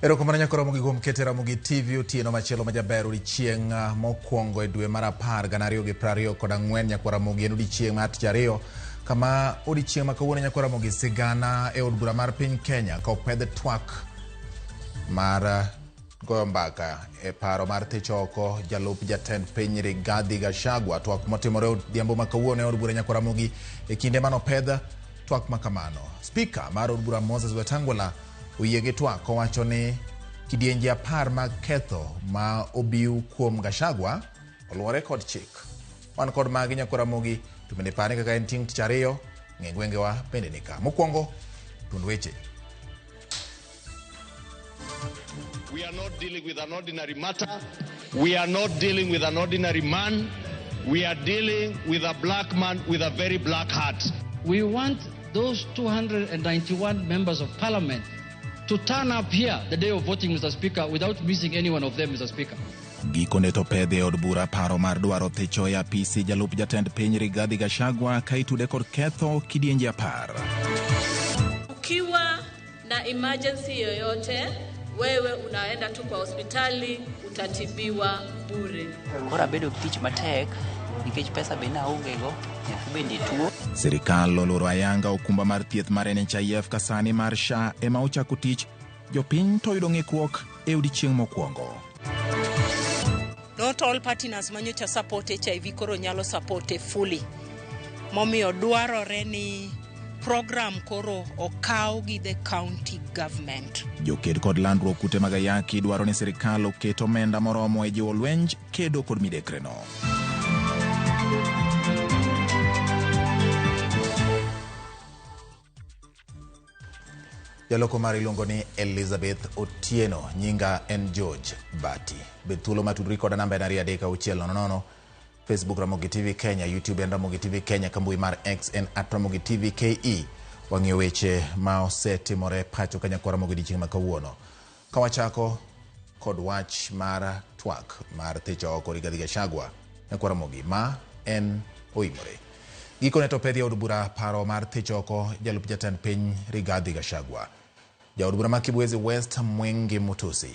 Erokamano nyakoro mogi kuom ketera mogi TV otieno machielo majaber odiochieng' mokwongo e dwe mar 10 2024 nyakwara mogi en odiochieng' mar tich ariyo kama odiochieng' ma kawuono nyakwara mogi sigana e od bura mar piny Kenya ka opedh twak mar goyo mbaka e paro mar thicho oko jalup jatend piny Rigathi Gachagua. Twak motimore odhiambo ma kawuono e od bura nyakwara mogi e kinde manopedh twak makamano. Spika mar od bura Moses Wetangula oyie gi twak owacho ni kidienje 10 mag ketho ma obiu kuom Gachagua oluwore kod chik. Wan kod magi nyakwara mogi to bende pare kaka en ting' tich ariyo ng'e gwengewa bende nika. Mokwongo tund weche. We are not dealing with an ordinary matter. We are not dealing with an ordinary man. We are dealing with a black man with a very black heart. We want those 291 members of parliament to turn up here the day of voting, Mr. Speaker, without missing any one of them, Mr. Speaker. Gikone to pedhe od bura paro mar dwaro thicho e apisi jalup jatend piny Rigathi Gachagua ka itude kod ketho kidienje 10. Ukiwa na emergency yoyote, wewe unaenda tu kwa hospitali utatibiwa bure. Kora bedo tich matek nikech pesa be na ongego bende tuo. Sirikal oloro ayanga okumba mar thieth mar NHIF kasani mar SHA ema ochako tich jopiny to yudo ng'ikruok e odiochieng' mokwongo. Not all partners manyocha support HIV koro nyalo support fully. Momiyo dwarore ni program koro okaw gi the county government. Joked kod landruok kute mag ayaki dwaro ni sirikal oket omenda moromo e jiwo lwenj kedo kod midekreno. Jaloko mar iluongo ni Elizabeth Otieno, nyinga en George Bati. Bethuolo matudri koda namba en 360 Facebook Ramogi TV Kenya, YouTube en Ramogi TV Kenya, kambui mar X en @Ramogi TV KE. Wang'io weche ma osetimore pacho kanya kwa Ramogi odiochieng' ma kawuono. Kawachako kod wach mar twak mar thicho oko Rigathi Gachagua nyakwara mogi ma en oimore. Gikone to pedhi od bura paro mar thicho oko jalup jatend piny Rigathi Gachagua. Jaod bura ma Kibwezi West Mwengi Mutusi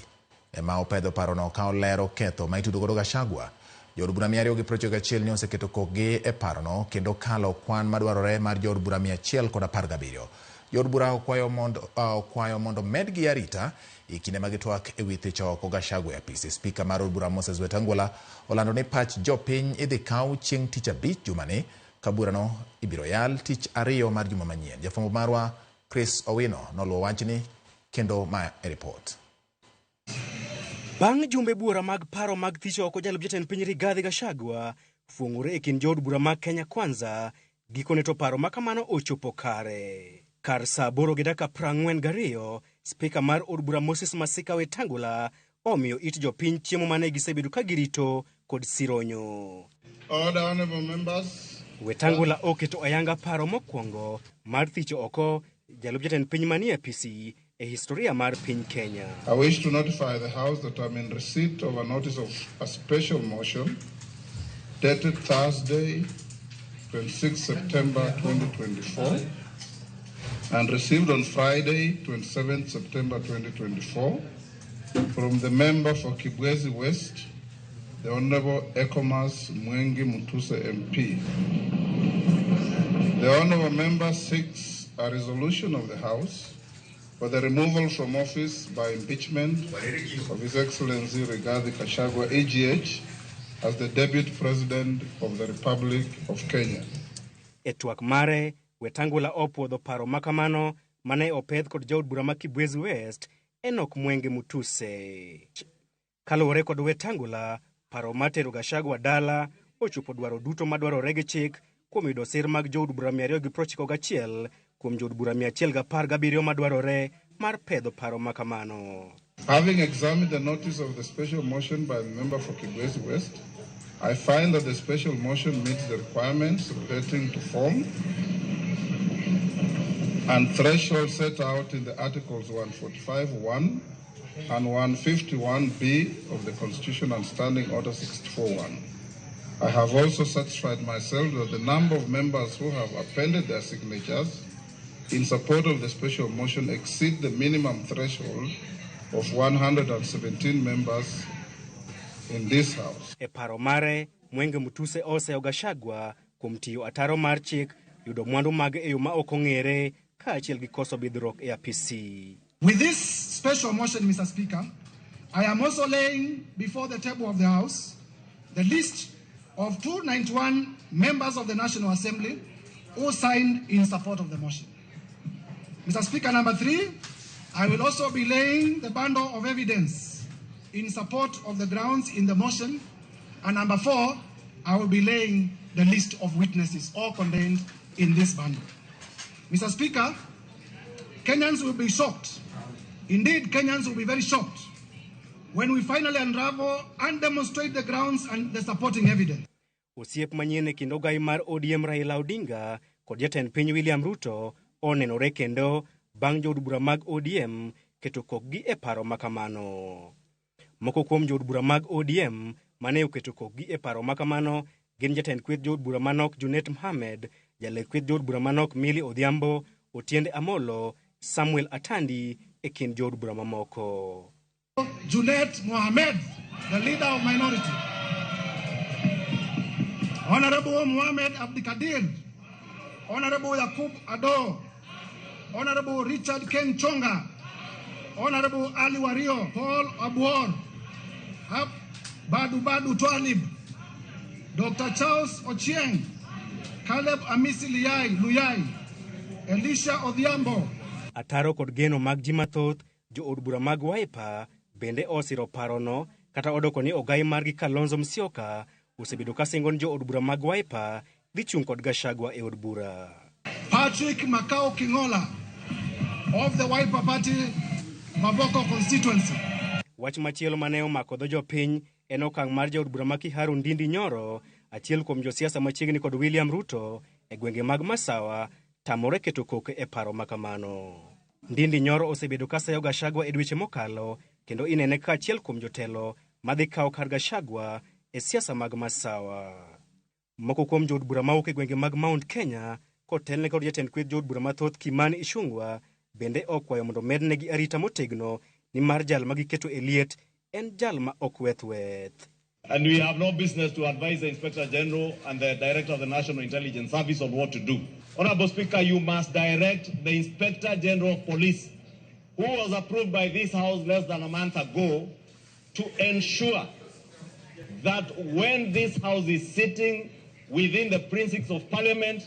ema opedho paro no ka olero ketho ma itudo godo Gachagua. Jaod bura 291 ne oseketo kokgi e paro no kendo kalo kwan madwarore mar jaod bura 117. Jaod bura okwayo mondo medgi arita e kinde mag twak e wi thicho oko Gachagua e apisi. Spika mar od bura Moses Wetangula olando ni pach jopiny idhi kaw chieng' tich abich jumani ka burano ibiro yal tich ariyo mar juma manyien. Jafwambo marwa Chris Owino noluwo wachni kendo ma e report. Bang' jumbe bura mag paro mag thicho oko jalup jatend piny Rigathi Gachagua fuong'ore e kind jood bura mag Kenya Kwanza, gikone to paro makamano ochopo kare. Kar saa 8:42, spika mar od bura Moses Masika Wetangula omiyo it jopiny chiemo mane gisebedo ka girito kod sironyo. Order, honorable members. Wetangula oketo ayanga paro mokwongo mar thicho oko jalup jatend piny manie apisi e historia mar piny Kenya. I wish to notify the House that I'm in receipt of a notice of a special motion dated Thursday, 26 September 2024 and received on Friday, 27 September 2024 from the member for Kibwezi West, the Honorable Ekomas Mwengi Mutuse MP. The Honorable Member seeks a resolution of the House for the removal from office by impeachment of His Excellency Rigathi Gachagua, AGH, as the Deputy President of the Republic of Kenya. E twak mare, Wetangula opuodho paro makamano mane opedh kod jaod bura ma Kibwezi West Enoch Mwengi Mutuse. Kaluwore kod Wetangula, paro matero Gachagua dala ochopo dwaro duto madwarore gi chik kuom yudo sir mag jood bura 291 kuom jood bura 117 madwarore mar pedho paro makamano. Having examined the notice of the special motion by the member for Kibwezi West, I find that the special motion meets the requirements relating to form and threshold set out in the Articles 145(1) and 151(b) of the Constitution and Standing Order 64(1). I have also satisfied myself that the number of members who have appended their signatures in support of the special motion exceed the minimum threshold of 117 members in this House. E paro mare, Mwenge Mutuse oseyo Gachagua kuom tiyo ataro mar chik yudo mwandu mag e yo ma ok ong'ere kaachiel gi koso bidhruok e apisi. With this special motion, Mr. Speaker, I am also laying before the table of the House the list of 291 members of the National Assembly who signed in support of the motion. Mr. Speaker, number 3, I will also be laying the bundle of evidence in support of the grounds in the motion. And number 4, I will be laying the list of witnesses, all contained in this bundle. Mr. Speaker, Kenyans will be shocked. Indeed, Kenyans will be very shocked when we finally unravel and demonstrate the grounds and the supporting evidence. Osiep manyien e kind ogai mar ODM Raila Odinga kod jatend piny William Ruto onenore kendo bang' jood bura mag ODM keto kokgi e paro makamano. Moko kuom jood bura mag ODM mane oketo kokgi e paro makamano gin jatend kweth jood bura manok Junet Mohamed, jalet kweth jood bura manok Milly Odhiambo, Otiende Amolo, Samuel Atandi e kind jood bura mamoko. Junet Mohamed, the leader of minority. Honorable Mohamed Abdikadir, Honorable Yakub Ado, Honorable Richard Ken Chonga, Honorable Ali Wario, Paul Abuor, Badu Twalib, Dr. Charles Ochieng, Caleb Amisi Luyai, Elisha Odhiambo. Ataro kod geno mag ji mathoth, jood bura mag Wiper bende osiro parono kata odoko ni ogai margi Kalonzo Musyoka osebedo ka singon jood bura mag Wiper dhi chung' kod Gachagua e od bura. Patrick Makao Kingola of the Wiper Party, Mavoko constituency. Wach machielo mane omako dho jopiny en okang' mar jood bura ma Kiharu Ndindi Nyoro, achiel kuom josiasa machiegni kod William Ruto e gwenge mag Masawa, tamore keto koke e paro makamano. Ndindi Nyoro osebedo ka sayo Gachagua e dweche mokalo kendo inene ka achiel kuom jotelo madhi kawo kar Gachagua e siasa mag Masawa. Moko kuom jood bura mawuok e gwenge mag Mount Kenya kotelne kod jatend kweth jood bura mathoth Kimani Ichung'wah bende okwayo mondo mednegi arita motegno ni mar jal ma giketo e liet en jal ma ok weth. And we have no business to advise the Inspector General and the Director of the National Intelligence Service on what to do. Honorable Speaker, you must direct the Inspector General of Police, who was approved by this House less than a month ago, to ensure that when this House is sitting within the precincts of Parliament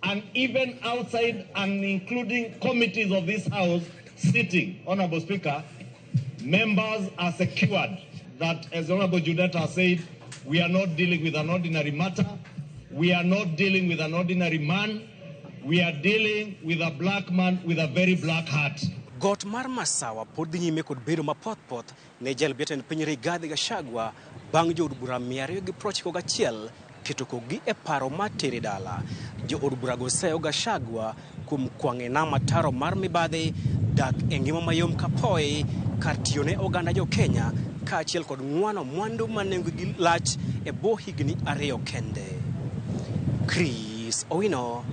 and even outside and including committees of this House sitting, Honorable Speaker, members are secured. That, as Honorable Junet has said, we are not dealing with an ordinary matter. We are not dealing with an ordinary man. We are dealing with a black man with a very black heart. Got mar Masawa pod dhi nyime kod bedo mapoth ne jal jatend piny Rigathi Gachagua bang' jood bura 291 keto kokgi e paro matere dala. Jood bura go seyo Gachagua kuom kwang'e nama taro mar mibadhi, dak e ngima mayom kapoe kar tiyo ne oganda jo Kenya kaachiel kod ng'wano mwandu manengogi lach e bwo higni 2 kende. Chris Owino,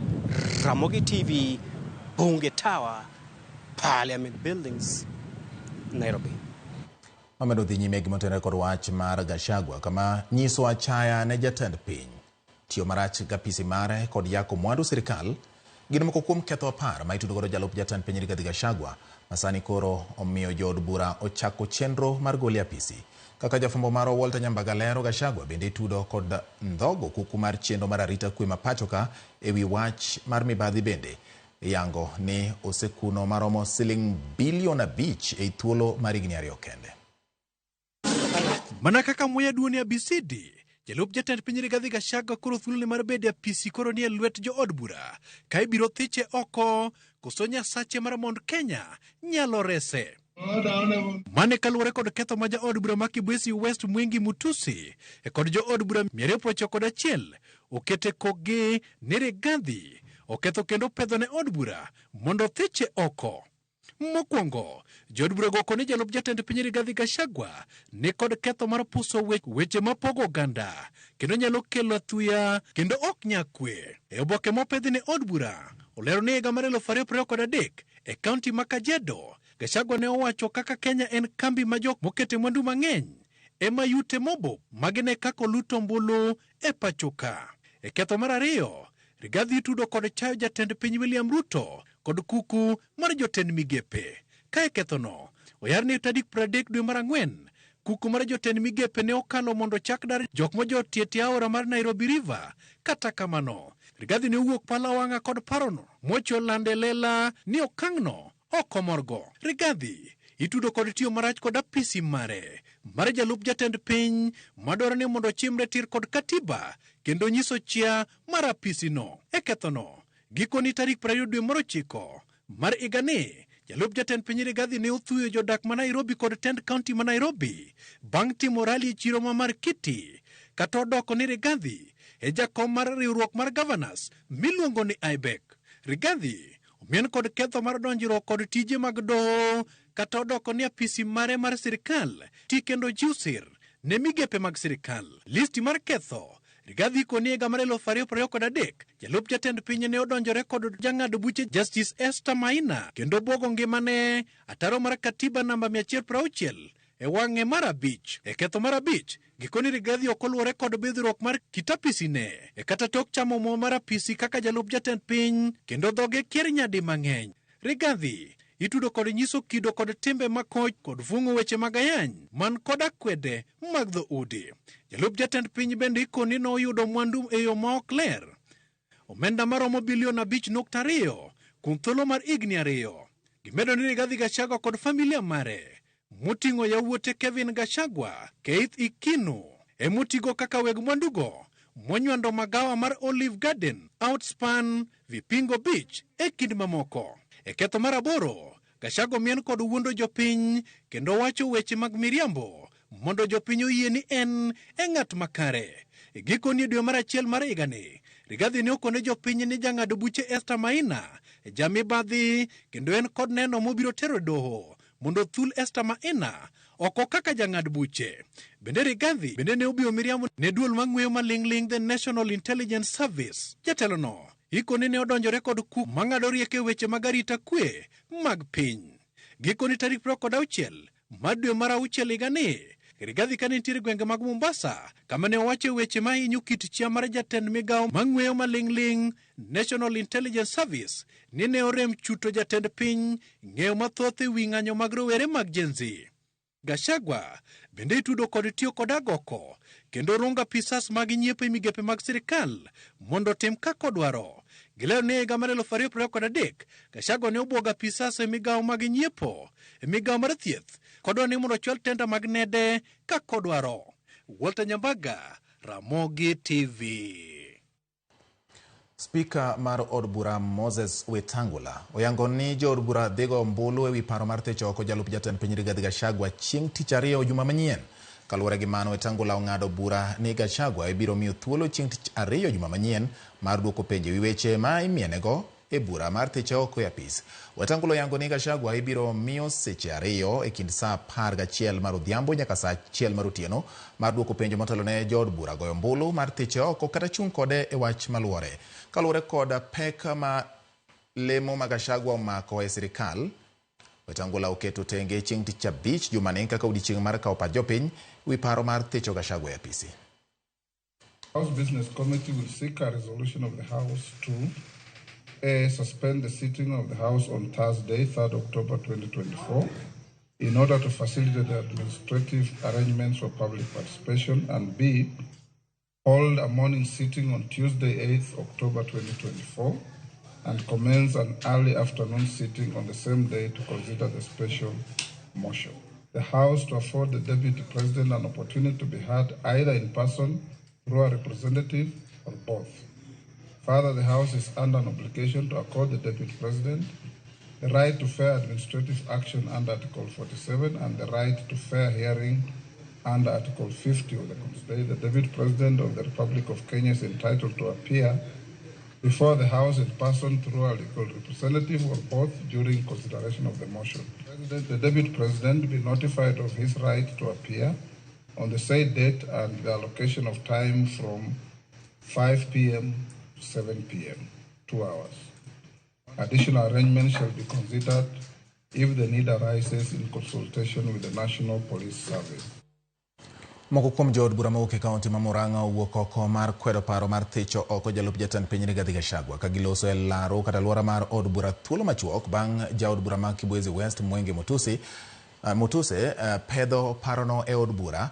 Ramogi TV, Bunge Tower, Parliament Buildings, Nairobi. Mamedo dhi nyime gi motenore kod wach mar Gachagua kama nyiso achaya ne jatend piny tiyo marach gapisi mare kod yako mwandu sirikal gin moko kuom ketho apar ma itudo kod jalup jatend piny Rigathi Gachagua masani koro omiyo jood bura ochako chenro mar gole apisi. Kaka jafumbo maro Walter Nyambaga lero, Gachagua bende itudo kod ndhogo kuku mar chenro mar arita kwe mapachoka ewi wach mar mibadhi bende yango ni osekuno maromo siling bilion 5 e thuolo mar higni 2 kende. Mana kaka muya duoni ABCD, jalup jatend piny Rigathi Gachagua koro thuolo mar bede apisi koro ni e lwet jo od bura. Ka ibiro thiche oko, koso nyasache mar Mount Kenya nyalo rese. Mane kaluwore kod ketho ma ja od bura ma Kibwezi West Mwenge Mutuse e kod jo od bura 291 okete kokgi ni Rigathi oketho kendo pedho ne od bura mondo thiche oko. Mokwongo, jood bura go koni jalup jatend piny Rigathi Gachagua ni kod ketho mar puso weche mapogo oganda kendo nyalo kelo athuya kendo ok nyakwe. E oboke mopedhi ne od bura olero ni higa mar 2023 E kaunti ma Kajiado, Gachagua ne owacho kaka Kenya en kambi ma jok mokete mwandu mang'eny ema yute mobo magine kako luto ombulu e pachoka. E ketho mar ariyo, Rigathi tudo kod chayo jatend piny William Ruto kod kuku mar jotend migepe. Ka e kethono, oyar ni tarik 30 dwe mar ang'wen, kuku mar jotend migepe ne okalo mondo chak dar jok mojotieti aora mar Nairobi River. Kata kamano, Rigathi ne owuok pala wang'a kod parono mocho lande lela ni okang'no okomorgo. Rigathi itudo kod tiyo marach kod apisi mare mar jalup jatend piny madwaro ni mondo chimre tir kod katiba kendo nyiso chia mar apisino. E kethono, gikoni tarik 20 dwe mar 9 mar igani, jalup jatend piny Rigathi ne othuyo jodak ma Nairobi kod tend kaunti ma Nairobi bang' timo rali e chiro ma Markiti. Kata odoko ni Rigathi e jakom mar riwruok mar governors miluongo ni IBEC. Rigathi omien kod ketho mar donjruok kod tije mag doho. Kata odoko ni apisi mare mar sirikal ti kendo chiwo sir ne migepe mag sirikal. Listi mar ketho Rigathi koni higa mar 2023, jalup jatend piny ne odonjore kod jang'ad buche Justice Esther Maina kendo bwogo ngimane ataro mar katiba namba 160 e wang'e mar 5. E ketho mar 5, gikoni Rigathi ok oluwore kod bidhruok mar kitapisine e kata tok chamo mo mar apisi kaka jalup jatend piny kendo dhoge kier nyadi mang'eny. Rigathi itudo kod nyiso kido kod timbe makoch kod fung'o weche mag ayany man kod akwede mag dho udi. Jalup jatend piny bende ikoni noyudo mwandu e yo ma ok ler, omenda maromo bilion 5.2 kuom thuolo mar higni 2. Gimedo ni Rigathi Gachagua kod familia mare moting'o yawuote Kevin Gachagua, Keith Ikinu emotigo kaka weg mwandugo monywando magawa mar Olive Garden, Outspan, Vipingo Beach e kind mamoko. E ketho mar 8, Gachagua mien kod wuondo jopiny kendo wacho weche mag miriambo mondo jopiny oyie ni en e ng'at makare. E gikoni dwe mar 1 mar higani, Rigathi ne okone jopiny ni jang'ad buche Esther Maina e jamibadhi kendo en kod neno mobiro tero doho mondo thul Esther Maina oko kaka jang'ad buche. Bende Rigathi bende ne obiro miriambo ne duol mang'weyo maling'ling The National Intelligence Service. Jatelono ikoni ne odonjore kod kuk mang'ado rieke weche mag arita kwe mag piny. Gikoni tarik 26 mar dwe mar 6 higani, Rigathi kane nitiere gwenge mag Mombasa kama ne owacho weche ma hinyo kit chia mar jatend migawo mang'weyo maling'ling National Intelligence Service ni ne orem chuto jatend piny ng'eyo mathoth e wi ng'anyo mag rowere mag Gen Z. Gachagua bende itudo kod tiyo kod agoko kendo runga pisas mag nyiepo e migepe mag sirikal mondo tim kako dwaro. Gilero ni higa mar 2023, Gachagua ne obwoga pisas e migawo mag nyiepo e migawo mar thieth kodwa ni mondo chwal tenda mag nede kako dwaro. Walter Nyambaga, Ramogi TV. Spika mar od bura Moses Wetangula oyango ni jood bura dhigo ombulu ewi paro mar techo oko jalup jatend piny Rigathi Gachagua chieng' tich ariyo juma manyien. Kaluwore gi mano, Wetangula ong'ado bura ni Gachagua ibiro miyo thuolo chieng' tich ariyo juma manyien mar duoko penjo wi weche ma imienego e bura mar techo oko e apis. Wetangula oyango ni Gachagua ibiro miyo seche 2 e kind saa 11 mar odhiambo nyaka saa 1 mar otieno mar duoko penjo motelo ne jood bura goyo ombulu mar techo oko kata chung' kode e wach maluwore. Kaluwore kod pek ma lemo ma Gachagua omako e sirikal, Wetangula oketo tenge chieng' tich 5 jumani kaka odiechieng' mar kawo pach jopiny wi paro mar techo Gachagua e apisi. House Business Committee will seek a resolution of the House to suspend the sitting of the House on Thursday, 3rd October 2024, in order to facilitate the administrative arrangements for public participation, and B, hold a morning sitting on Tuesday, 8th October 2024, and commence an early afternoon sitting on the same day to consider the special motion. The House to afford the Deputy President an opportunity to be heard either in person, through a representative, or both. Further, the House is under an obligation to accord the Deputy President the right to fair administrative action under Article 47 and the right to fair hearing under Article 50 of the Constitution. The Deputy President of the Republic of Kenya is entitled to appear before the House in person through a legal representative or both during consideration of the motion. The Deputy President be notified of his right to appear on the said date and the allocation of time from 5 p.m. to 7 p.m., 2 hours. Additional arrangements shall be considered if the need arises in consultation with the National Police Service. Moko kuom jood bura mawuok e kaunti ma Murang'a owuok oko mar kwedo paro mar thicho oko jalup jatend piny Rigathi Gachagua ka giloso e laro kata alwora mar od bura thuolo machuok bang' jaod bura ma Kibwezi West Mwenge Mutuse pedho parono e od bura.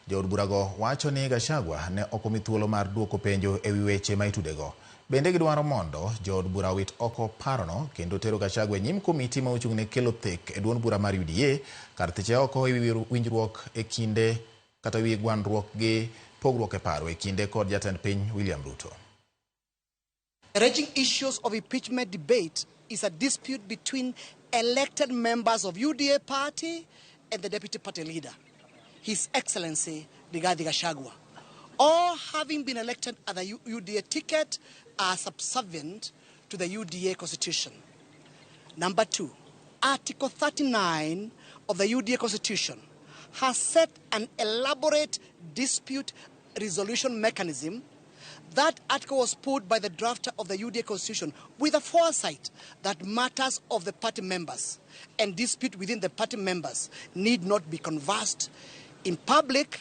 Jood burago wacho ni Gachagua ne ok omi thuolo mar duoko penjo e wi weche ma itudego. Bende gidwaro mondo jood bura wit oko parono kendo tero Gachagua nyim komiti ma ochung' ne kelo thek e duond bura mar UDA kar thiche oko e wi winjruok e kinde kata wi gwandruok gi pogruok e paro e kinde kod jatend piny William Ruto. Raging issues of impeachment debate is a dispute between elected members of UDA party and the deputy party leader, His Excellency Rigathi Gachagua. All having been elected at the UDA ticket are subservient to the UDA constitution. Number 2, Article 39 of the UDA constitution has set an elaborate dispute resolution mechanism. That article was put by the drafter of the UDA constitution with a foresight that matters of the party members and dispute within the party members need not be conversed in public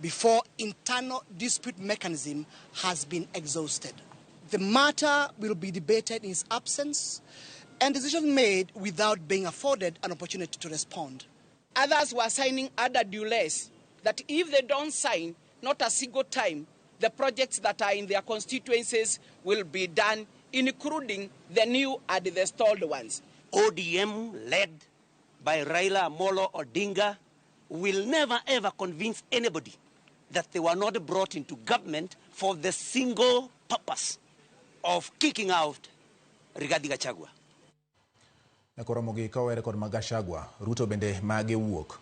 before internal dispute mechanism has been exhausted. The matter will be debated in his absence and decisions made without being afforded an opportunity to respond. Others were signing other delays that if they don't sign, not a single time, the projects that are in their constituencies will be done, including the new and the stalled ones. ODM, led by Raila Amolo Odinga, will never ever convince anybody that they were not brought into government for the single purpose of kicking out Rigathi Gachagua. Nekoromo gi kawere kod Gachagua, Ruto bende mage wuok.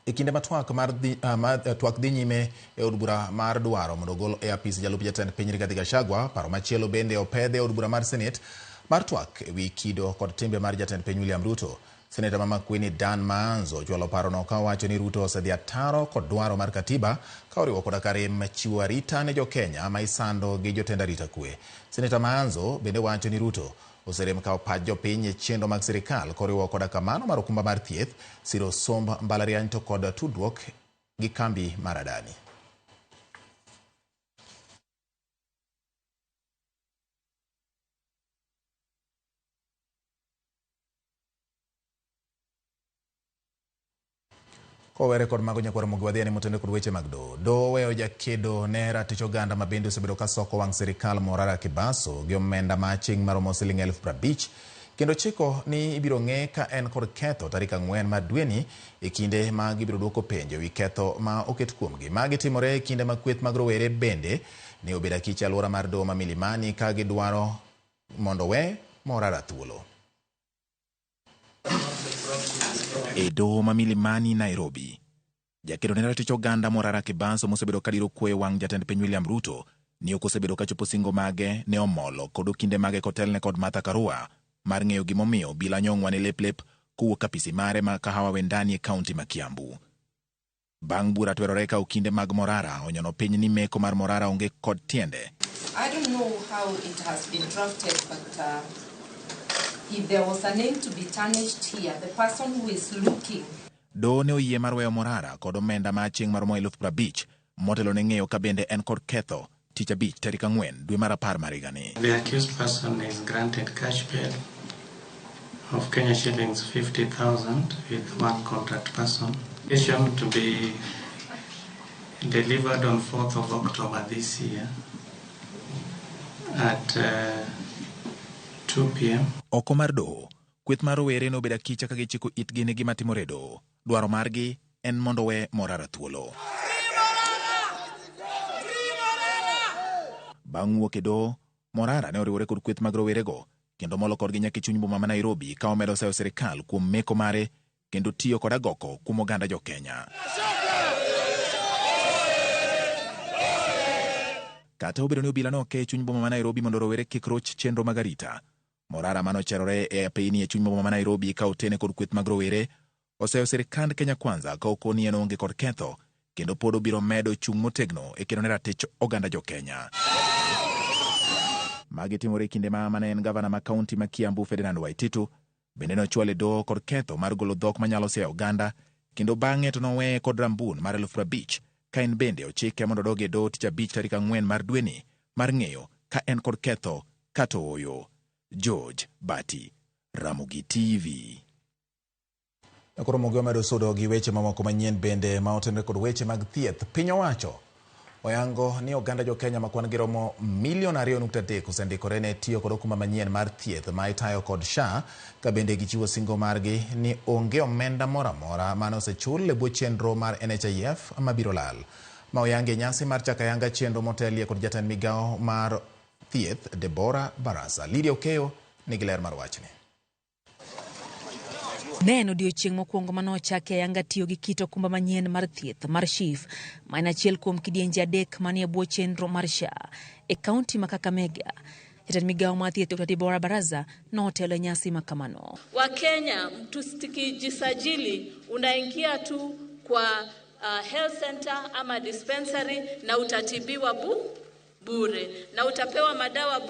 E kinde ma twak dhi nyime e od bura mar dwaro mondo gol e apis jalup jatend piny Rigathi Gachagua, paro machielo bende opedhe od bura mar Senate mar twak e wi kido kod timbe mar jatend piny William Ruto. Seneta ma Makueni Dan Maanzo chwalo parono ka wacho ni Ruto osedhi ataro kod dwaro mar katiba ka oriwo koda karim chiwo arita ne jo-Kenya ma isando gi jotend arita kwe. Seneta Maanzo bende wacho ni Ruto oserem kao pach jopiny e chenro mag sirikal koriwo koda kamano mar okumba mar thieth, siro somb mbalariany to kod tudruok gi kambi mar Adani. Kowere kod mago nyakwaro mogi wadhiani motende kod weche mag do weyo jakedo ne ratich oganda ma bende osebedo ka soko wang' sirikal Morara Kibaso gi omenda ma chieng' maromo siling 50,000 kendo chiko ni ibiro ng'e ka en kod ketho tarik 4 mar dweni e kinde ma gibiro duoko penjo wi ketho ma oket kuomgi. Magi timore e kinde ma kweth mag rowere bende ne obedo akich alwora mar doho ma Milimani ka gidwaro mondo we Morara thuolo. E doho ma Milimani, Nairobi, jakedo ne ratich oganda Morara Kibaso mosebedo kadiro kwe wang' jatend piny William Ruto ni ok osebedo ka chopo singo mage ne omolo kod kinde mage kotelne kod Martha Karua mar ng'eyo gimomiyo bila nyong'wa ne leplep kowuok apisi mare ma Kahawa Wendani e kaunti ma Kiambu. Bang' bura twerore ka okinde mag Morara onyono piny ni meko mar Morara onge kod tiende. I don't know how it has been drafted, but if there was a name to be tarnished here, the person who is looking. Do ne oyie mar weyo Morara kod omenda ma chieng' maromo 50,000 motelo ne ng'eyo ka bende en kod ketho tich abich tarik 4 dwe mar 10 mar higani. The accused person is granted cash bail of Kenya shillings 50,000 with one contract person. Issued to be delivered on 4th of October this year at 2 p.m. Oko mar doho, kweth mar rowere nobedo akicha ka gichiko itgi ne gima timore e doho. Dwaro margi en mondo we Morara thuolo. Bang' wuok e doho, Morara ne oriwore kod kweth mag rowerego kendo molo kodgi nyaka e chuny boma ma Nairobi ka omedo seyo sirikal kuom meko mare kendo tiyo kod agoko kuom oganda jo-Kenya. Kata obedo ni obila noke e chuny boma ma Nairobi mondo rowere kik roch chenro mag arita, Morara manocherore e apeyini e chuny boma ma Nairobi ka otene kod kweth mag rowere oseyo sirikand Kenya Kwanza ka okoni en onge kod ketho kendo pod obiro medo chung' motegno e kedo ne ratich oganda jo-Kenya. magitimore kinde mane en gavana ma kaunti ma Kiambu Ferdinand Waititu bende nochwale doho kod ketho mar golo dhok manyalo siayo oganda, kendo bang'e to noweye kod rambun mar 50,000 ka en bende ochike mondo odogi e doho tich abich tarik 4 mar dweni mar ng'eyo ka en kod ketho kata oyo. George Bati, Ramogi TV. Koro mogo medo sudo gi weche mamoko manyien bende ma otenore kod weche mag thieth. Piny owacho oyango ni oganda jo Kenya ma kwan giromo 2.3 osendikore ne tiyo kod okumba manyien mar thieth ma itayo kod SHA, ka bende gichiwo singo margi ni onge omenda mora mora mane osechul e bwo chenro mar NHIF mabiro lal. Ma oyange nyasi mar chakayanga chenro motelie kod jatend migao mar thieth Deborah Barasa. Lydia Okeyo nigi ler mar wachni. Neno odiochieng' mokwongo manochaki ayanga tiyo gi kit okumba manyien mar thieth mar SHIF, ma en achiel kuom kidienje 3 manie bwo chenro mar SHA e kaunti ma Kakamega. Jatend migao mar thieth Dr. Deborah Barasa notelo nyasi makamano. Wakenya, mtusijisajili, unaingia tu kwa health center ama dispensary na utatibiwa bure na utapewa madawa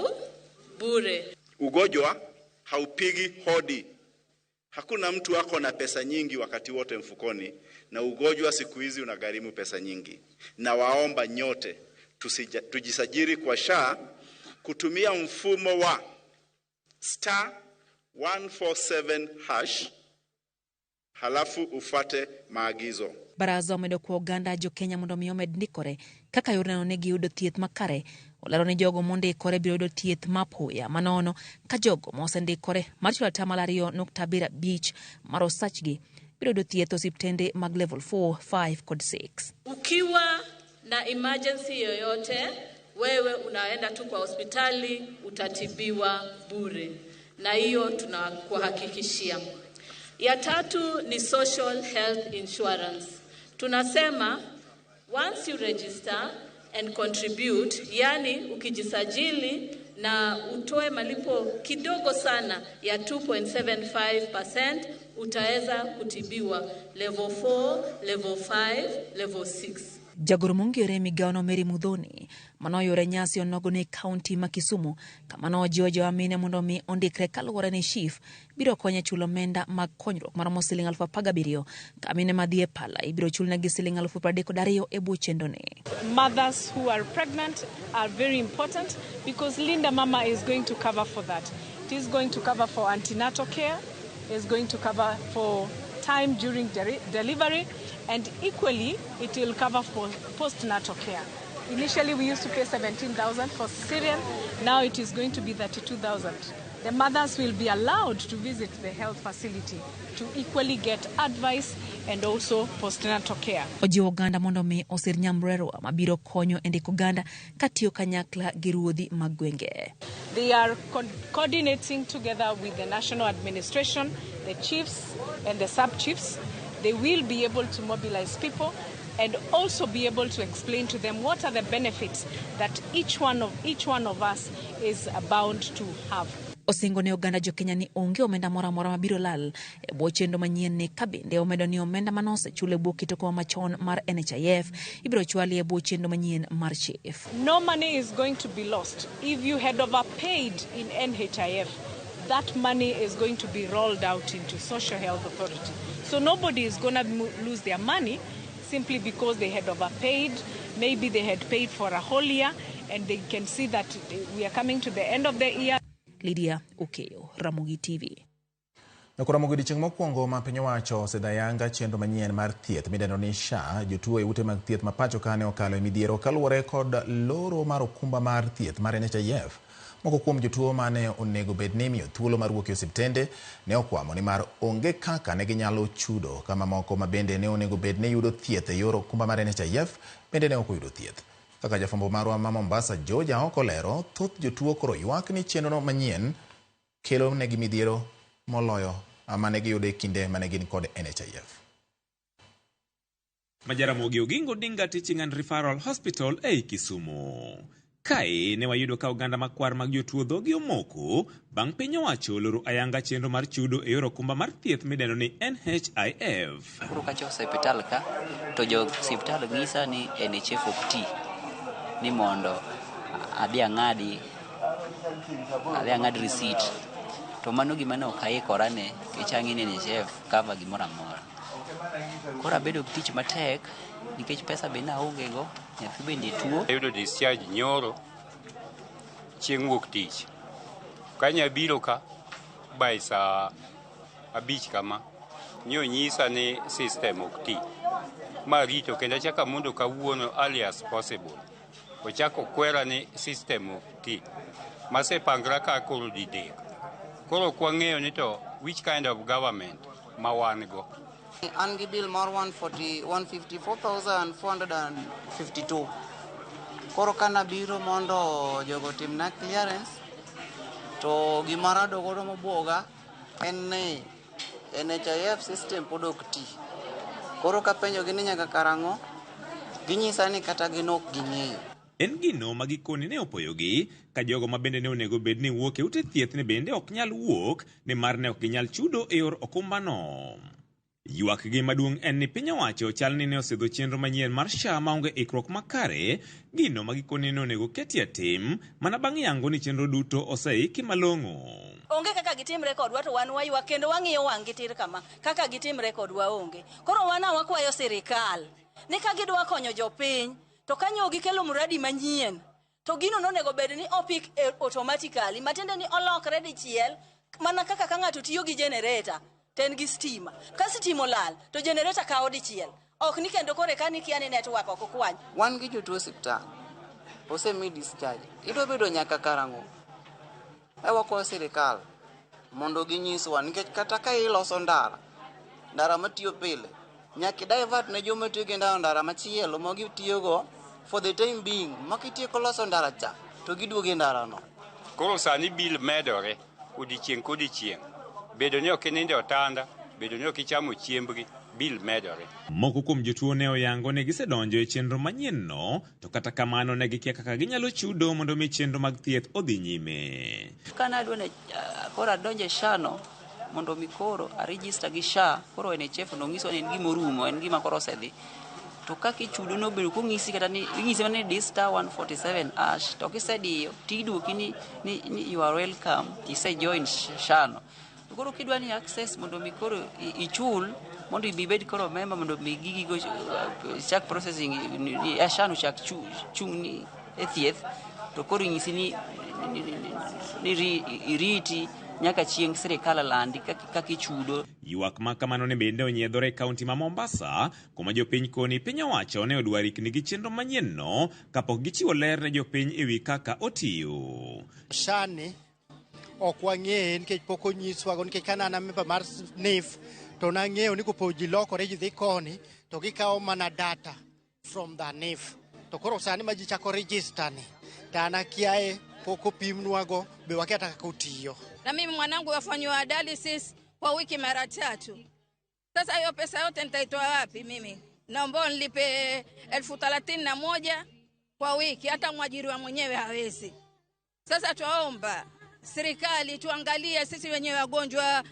bure. Ugonjwa haupigi hodi. Hakuna mtu ako na pesa nyingi wakati wote mfukoni, na ugonjwa siku hizi unagharimu pesa nyingi. Na waomba nyote tujisajili kwa SHA kutumia mfumo wa *147# halafu ufate maagizo. Barasa omedo kwa oganda jo Kenya mondo mi omed ndikore kaka yorno ne giyudo thieth makare. Olero ni jogo mondikore biro yudo thieth mapoya manono ka jogo mosendikore mar chulo 2.75 mar osachgi biro yudo thieth osiptende mag level 4, 5 kod 6. Ukiwa na emergency yoyote, wewe unaenda tu kwa hospitali, utatibiwa bure, na hiyo tunakuhakikishia. Ya tatu ni social health insurance. Tunasema once you register and contribute, yani ukijisajili na utoe malipo kidogo sana ya 2.75%, utaweza kutibiwa level 4, level 5, level 6. Jagoro mongiore migao Mary Mudhoni manoyore nyasi onogo ne kaunti ma Kisumu kama nojiwo joamine mondo mi ondikre kaluwore ni SHIF biro konyo chulo omenda mag konyruok maromo siling 17,000 ka mine madhie pala ibiro chulnegi siling 32,000 e bwo chendone. Mothers who are pregnant are very important because Linda Mama is going to cover for that. It is going to cover for antenatal care, is going to cover for time during delivery, and equally it will cover for postnatal care. Initially we used to pay 17,000 for cesarean, now it is going to be 32,000. The mothers will be allowed to visit the health facility to equally get advice and also postnatal care. Ojiwo oganda mondo mi osir nyamrerwa mabiro konyo e ndiko oganda katiyo kanyakla gi ruodhi mag gwenge. They are coordinating together with the national administration, the chiefs and the sub-chiefs. They will be able to mobilize people and also be able to explain to them what are the benefits that each one of us is bound to have. Osingo ne oganda jo Kenya ni onge omenda mora mora mabiro lal e bwo chenro manyien ne kabinde omedo ni omenda manose chule bwo kitoko machon mar NHIF ibiro chwali e bwo chenro manyien mar SHIF. No money is going to be lost. If you had overpaid in NHIF, that money is going to be rolled out into Social Health Authority. So nobody is going to lose their money simply because they had overpaid. Maybe they had paid for a whole year and they can see that we are coming to the end of the year. Lydia Okeyo, Ramogi TV. Ramogi chieng' mokwongo ma piny owacho osedayanga chenro manyien mar thieth midendo ni SHA, jotuo e ute mag thieth ma pacho ka ne okalo e midhiero kaluwore kod loro mar okumba mar thieth mar NHIF. Moko kuom jotuo mane onego bed ni miyo thuolo mar wuok e osiptende ne okwamo ni mar onge kaka ne ginyalo chudo, kama moko ma bende ne onego bed ni yudo thieth e yor okumba mar NHIF bende ne ok oyudo thieth. Kaka jafwambo marwa ma Mombasa George Okolero, thoth jotuo koro ywak ni chenrono manyien kelo negi midhiero moloyo ama ne giyudo e kinde mane gin kod NHIF. Majaramogi Oginga Odinga Teaching and Referral Hospital ei Kisumu. Kae ne wayudo ka oganda makwar mag jotuo dhogi omoko bang' piny owacho loro ayanga chenro mar chudo e yor okumba mar thieth midendo ni NHIF. Koro kacho hospital ka to jo hospital ng'isa ni NHIF ok ti, ni mondo adhi ang'adi adhi ang'ad receipt. To mano gima ne ok aikora ne, nikech ang'e ni chef cover gimoro amora. Koro abedo gi tich matek nikech pesa be naonge go, nyathi bende tuo. Ayudo discharge nyoro chieng' wuok tich. Kanya biro ka by saa 5 kama, nyisa ni system ok ti. Marito kendo achaka mondo kawuono early as possible. Ochako kwera ni system ok ti. Masepangra ka koro didek. Koro kwang'eyo ni to which kind of government ma wan go. An gi bill mar 154,452. Koro kana biro mondo jogo timna clearance, to gimara dogodo mobuoga en ni NHIF system pod ok ti. Koro kapenjogi ni nyaka karang'o, ginyisa ni kata gin ok ging'eyo. En gino ma gikoni ne opoyogi ka jogo ma bende ne onego bed ni wuok e ute thieth ne bende ok nyal wuok ni mar ne ok ginyal chudo e yor okumbano. Ywak gi maduong' en ni piny owacho chal ni ne osidho chenro manyien mar SHA maonge ikruok makare, gino ma gikoni ne onego ketie tim mana bang' yango ni chenro duto oseiki malong'o. Onge kaka gitimre kodwa to wan waywak kendo wang'iyo wang' gitir kama kaka gitimre kodwa onge. Koro wana wakwayo sirikal ni ka gidwa konyo jopiny to kanyo gikelo muradi manyien to gino nonego bed ni opik automatically matiende ni olokre dichiel mana kaka ka ng'ato tiyo gi generator ten gi stima. Ka stima olal to generator kawo dichiel. Ok ni kendo kore ka ni kia ni network ok kwany. Wan gi jotuo osiptal. Osemi discharge. Idwa bedo nyaka karang'o. Wako sirikal mondo ginyiswa nikech kata ka iloso ndara matiyo pile, nyaka divert ne joma tiyo gi ndara machielo ma gitiyogo for the time being. Makitieko loso ndara cha to giduogo ndara no. Koro sani bill medore odiochieng' kodiochieng'. Bedo ni ok inindo otanda, bedo ni ok ichamo chiembgi, bill medore. Moko kuom jotuo ne oyango ne gisedonjo e chenro manyien no, to kata kamano ne gikia kaka ginyalo chudo mondo mi chenro mag thieth odhi nyime. Kana adwa ne koro adonje SHA no mondo mi koro a register gi SHA, koro NHIF no ngiso ni en gima orumo, en gima koro osedhi. To kaka ichudo no bedo kong'isi kata ni ing'isi ni star 147 ash, to kisediyo tiduoki ni you are welcome, isejoin SHA no. Koro kidwa ni access mondo mi koro ichul mondo ibed koro member mondo mi gigi go chak processing ni SHA no chak chung ni e thieth, to koro ing'isi ni iriti nyaka chieng' sirikal landi kaka ichudo. Ywak ma kamano ne bende onyiedhore e kaunti ma Mombasa, kuma jopiny koni piny owacho ne odwa rikni gi chenro manyien no kapok gichiwo ler ne jopiny ewi kaka otiyo. SHA ni ok wang'eye nikech pok onyiswago, nikech kana an member mar NHIF to nang'eyo ni kopo ji lokore ji dhi koni to gikawo mana data from the NHIF. To koro sani ma ji chako register ni to an akiaye pok opimnwago be wakia kaka otiyo. Na mimi mwanangu wafanywa dialysis kwa wiki mara 3. Sasa hiyo pesa yote nitaitoa wapi mimi? Naomba nilipe 31,000 kwa wiki, hata mwajiriwa mwenyewe hawezi. Sasa tuomba serikali tuangalie sisi wenyewe wagonjwa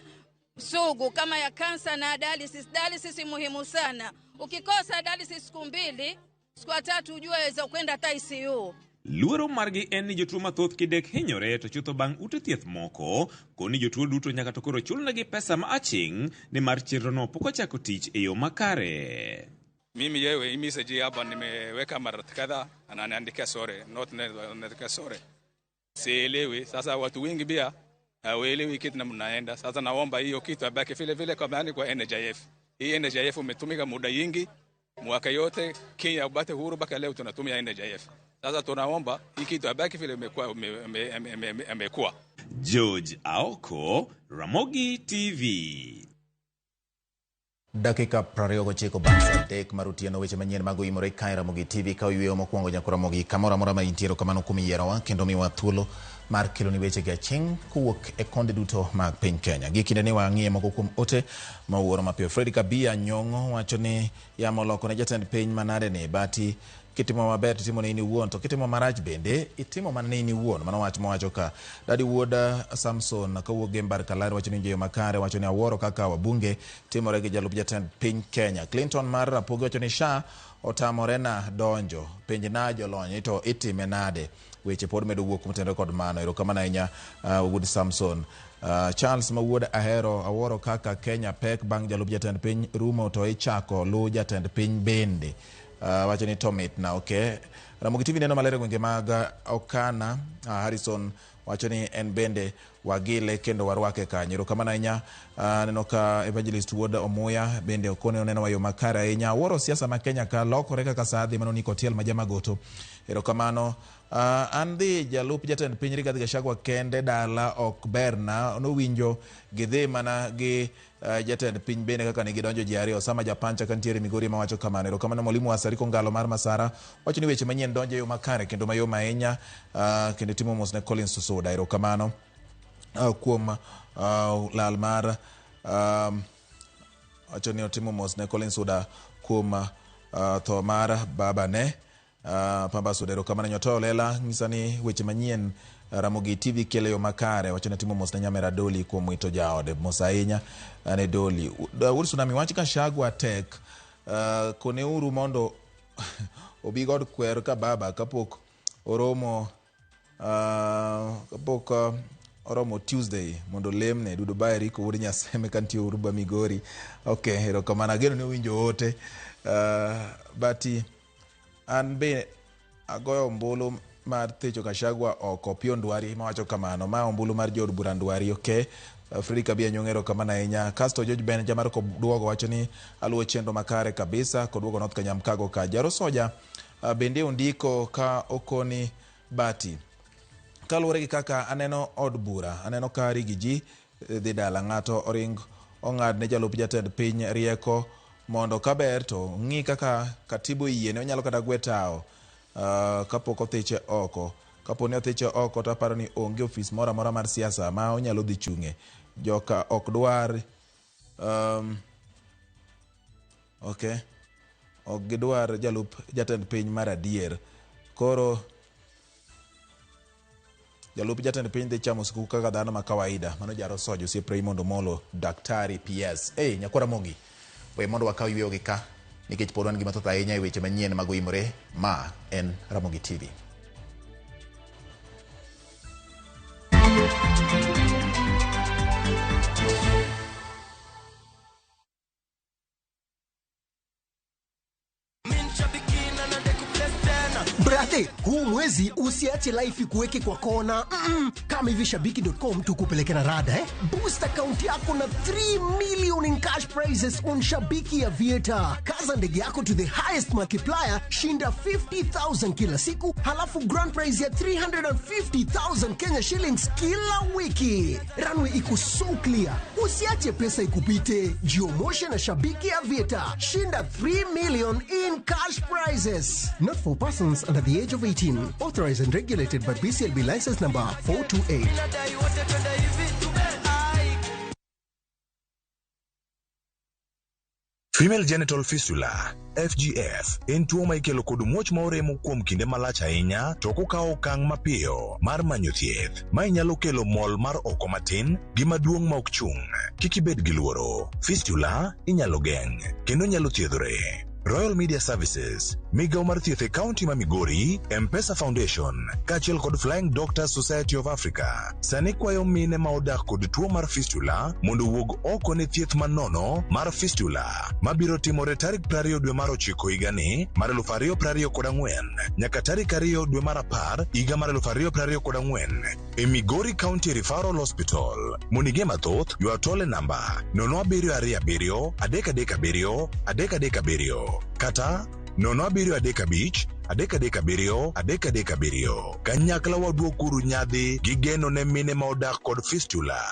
sugu kama ya kansa na dialysis. Dialysis muhimu sana. Ukikosa dialysis siku 2, siku 3 ujue waweza kwenda hata ICU. Luoro margi en ni jotuo mathoth kidek hinyore to chutho bang' ute thieth moko, koni jotuo duto nyaka to koro chulnegi pesa ma aching' ni mar chenro no pok ochako tich e yo makare. Mimi yewe hii message hapa nimeweka mara kadhaa, ananiandikia sore, not naandika sore. Sielewi. Sasa watu wengi pia hawaelewi kitu na mnaenda. Sasa naomba hiyo kitu abaki vile vile kama ni kwa NHIF. Hii NHIF umetumika muda nyingi, mwaka yote Kenya ubate huru mpaka leo tunatumia NHIF. Sasa tunaomba hii kitu abaki vile imekuwa. George Aoko, Ramogi TV. Dakika 29 bang' saa 3 mar otieno, weche manyien mag imore kae Ramogi TV ka oyueyo mokwongo nyaka Ramogi kamoro amora ma intiere. Kamano kuom yierowa kendo miwa thuolo mar kelo ni weche gi aching' kowuok e konde duto mag piny Kenya. Gi kinde ni wang'iye moko kuom ote ma owuoro mapiyo. Fred Kabia Nyong'o wacho ni yamo loko ne jatend piny manade ni Bati kitimo maber titimo ne in iwuon, to kitimo marach bende itimo mana ne in iwuon. Mano wach mowacho ka Dadi Wuod Samson kawuok Gembar Kalari wacho ni ngeyo makare, wacho ni awuoro kaka wabunge timore gi jalup jatend piny Kenya. Clinton mar Rapogi wacho ni SHA otamore na donjo, penj na jolony to itime nade. Weche pod medo wuok motendore kod mano. Erokamano ahinya Wuod Samson. Charles Mawuod Ahero awuoro kaka Kenya pek bang' jalup jatend piny rumo to ichako lu jatend piny bende. Wacho ni tomit na okay. Ramogi TV neno malere gwenge mag Okana. Harrison wacho ni en bende wagile kendo warwake kanyo. Erokamano ahinya neno ka Evangelist Wuod Omuya bende okone neno wayo makare ahinya. Awuoro siasa ma Kenya ka lokore kaka sadhi mano Niko Tiel majamagoto. Erokamano Andhi jalup jatend piny Rigathi Gachagua kende dala ok berna nowinjo gidhi mana gi jatend piny bende kaka negidonjo ji ariyo. Sama Japancha kantiere Migori mawacho kamano. Erokamano Mwalimu Wasariko Ngalo mar Masara wacho ni weche manyien donjo yo makare kendo mayom ahinya kendo timo mos ne Collins Susoda. Erokamano kuom lal mar wacho ni otimo mos ne Collins Susoda kuom tho mar babane Pamba Suda. Erokamano Nyoto Lela ngisani weche manyien Ramogi TV kele yo makare wacho ni timo mos ne Nyamera Doli kuom wito jaode mos ahinya ne Doli. Wuod Tsunami wacho Gachagua tek kone uru mondo obi god kwer ka baba kapok oromo oromo Tuesday mondo lemne Dudu Bayeri ko Wuod Nyaseme kantie Uruba Migori. Okay, erokamano ageno ne winjo ote bati an be agoyo ombulu mar Techo Gachagua oko Pio Ndwari mawacho kamano. Ma ombulu mar Jod Bura Ndwari. Okay. Frika bia nyongero kamano ahinya. Kasto George Ben jamar ko duogo wacho ni aluwo chenro makare kabisa ko duogo North Kanyamkago ka Jaro Soja bende undiko ka okoni bati. Kaluwore gi kaka aneno od bura, aneno ka rigi ji dhi dala, ng'ato oring ong'ad ne jalup jatend piny rieko mondo kaber to ng'i kaka katibu yiene onyalo kata gwe tao kapok othiche oko. Kapo ni othiche oko to aparo ni onge ofis mora mora mar siasa ma onyalo dhi chung'e. Joka ok dwar okay, ok gidwar jalup jatend piny mar adier. Koro jalup jatend piny dhi chamo siku kaka dhano ma kawaida. Mano Jaro Soja osiep Raymond Omolo Daktari PS. Nyakora Mogi we mondo wakaw yweyo gi ka nikech pod wan gi mathoth ahinya e weche manyien mag imore. Ma en Ramogi TV. Brate, huu mwezi usiache life kuweke kwa kona. Kama hivi Shabiki.com tukupeleke na rada Boost account yako na 3 million in cash prizes on Shabiki Aviator. Kaza ndege yako to the highest multiplier, shinda 50,000 kila siku, halafu grand prize ya 350,000 Kenya shillings kila wiki. Runway iko so clear. Usiache pesa ikupite. Jiomoshe na Shabiki Aviator. Shinda 3 million in cash prizes. Not for persons under the age of 18. Authorized and regulated by BCLB license number 428. Female genital fistula FGF en tuo ma ikelo kod muoch ma oremo kuom kinde malach ahinya to kokawo okang' mapiyo mar manyo thieth. Ma nyalo kelo mol mar oko matin gi maduong' ma ok chung'. Kik ibed gi luoro. Fistula inyalo geng' kendo nyalo thiedhore. Royal Media Services, Migao mar thieth e County ma Migori, M-Pesa Foundation, kaachiel kod Flying Doctors Society of Africa. Sani kwayo mine ma odak kod tuo mar fistula mondo wuog oko ne thieth manono mar fistula. Mabiro timore tarik 20 dwe mar 9 higani mar 2024 nyaka tarik 2 dwe mar 10 higa mar 2024 e Migori County Referral Hospital. Monige mathoth ywa tole namba 0727 337 337 kata 0735 337 337. Kanyakla waduokuru nyadhi gi geno ne mine ma odak kod fistula.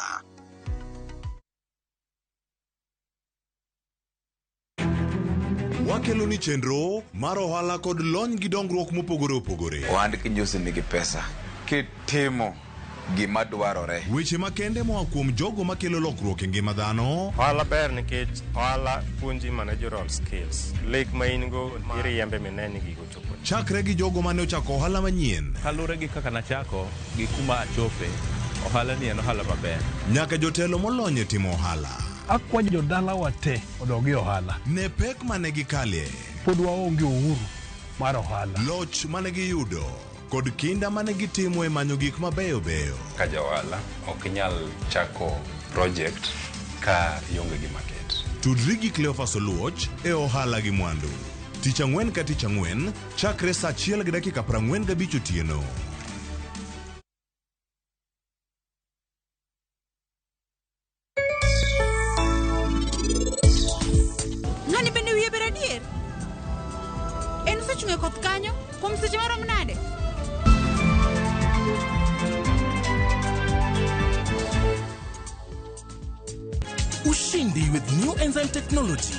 Wakelo ni chenro mar ohala kod lony gi dongruok mopogore opogore. Ohand kinyosi nigi pesa kitimo gima dwarore. Weche makende moa kuom jogo makelo lokruok e ngima dhano. Ohala ber nikech ohala puonji managerial skills. Lek ma in go iriembe mineni gigo chopo. chakre gi jogo mane ochako ohala manyien. Kalure gi kaka nachako gi kuma achope, ohala ni en ohala maber. Nyaka jotelo molony e timo ohala. Akwayo jodala wate odogi ohala. Ne pek mane gikalie. Pod waonge uhuru mar ohala. Loch mane giyudo kod kinda mane gitimo e manyo gik mabeyo beyo. Ka johala ok nyal chako project ka ionge gi market. Tudri gi Cleophas Oluoch e ohala gi mwandu. Tich ang'wen ka tich ang'wen, chakre saa 1:45 otieno. Ng'ani bende wiye ber adier? En sechung'e koth kanyo kuom seche marom nade? Ushindi with new enzyme technology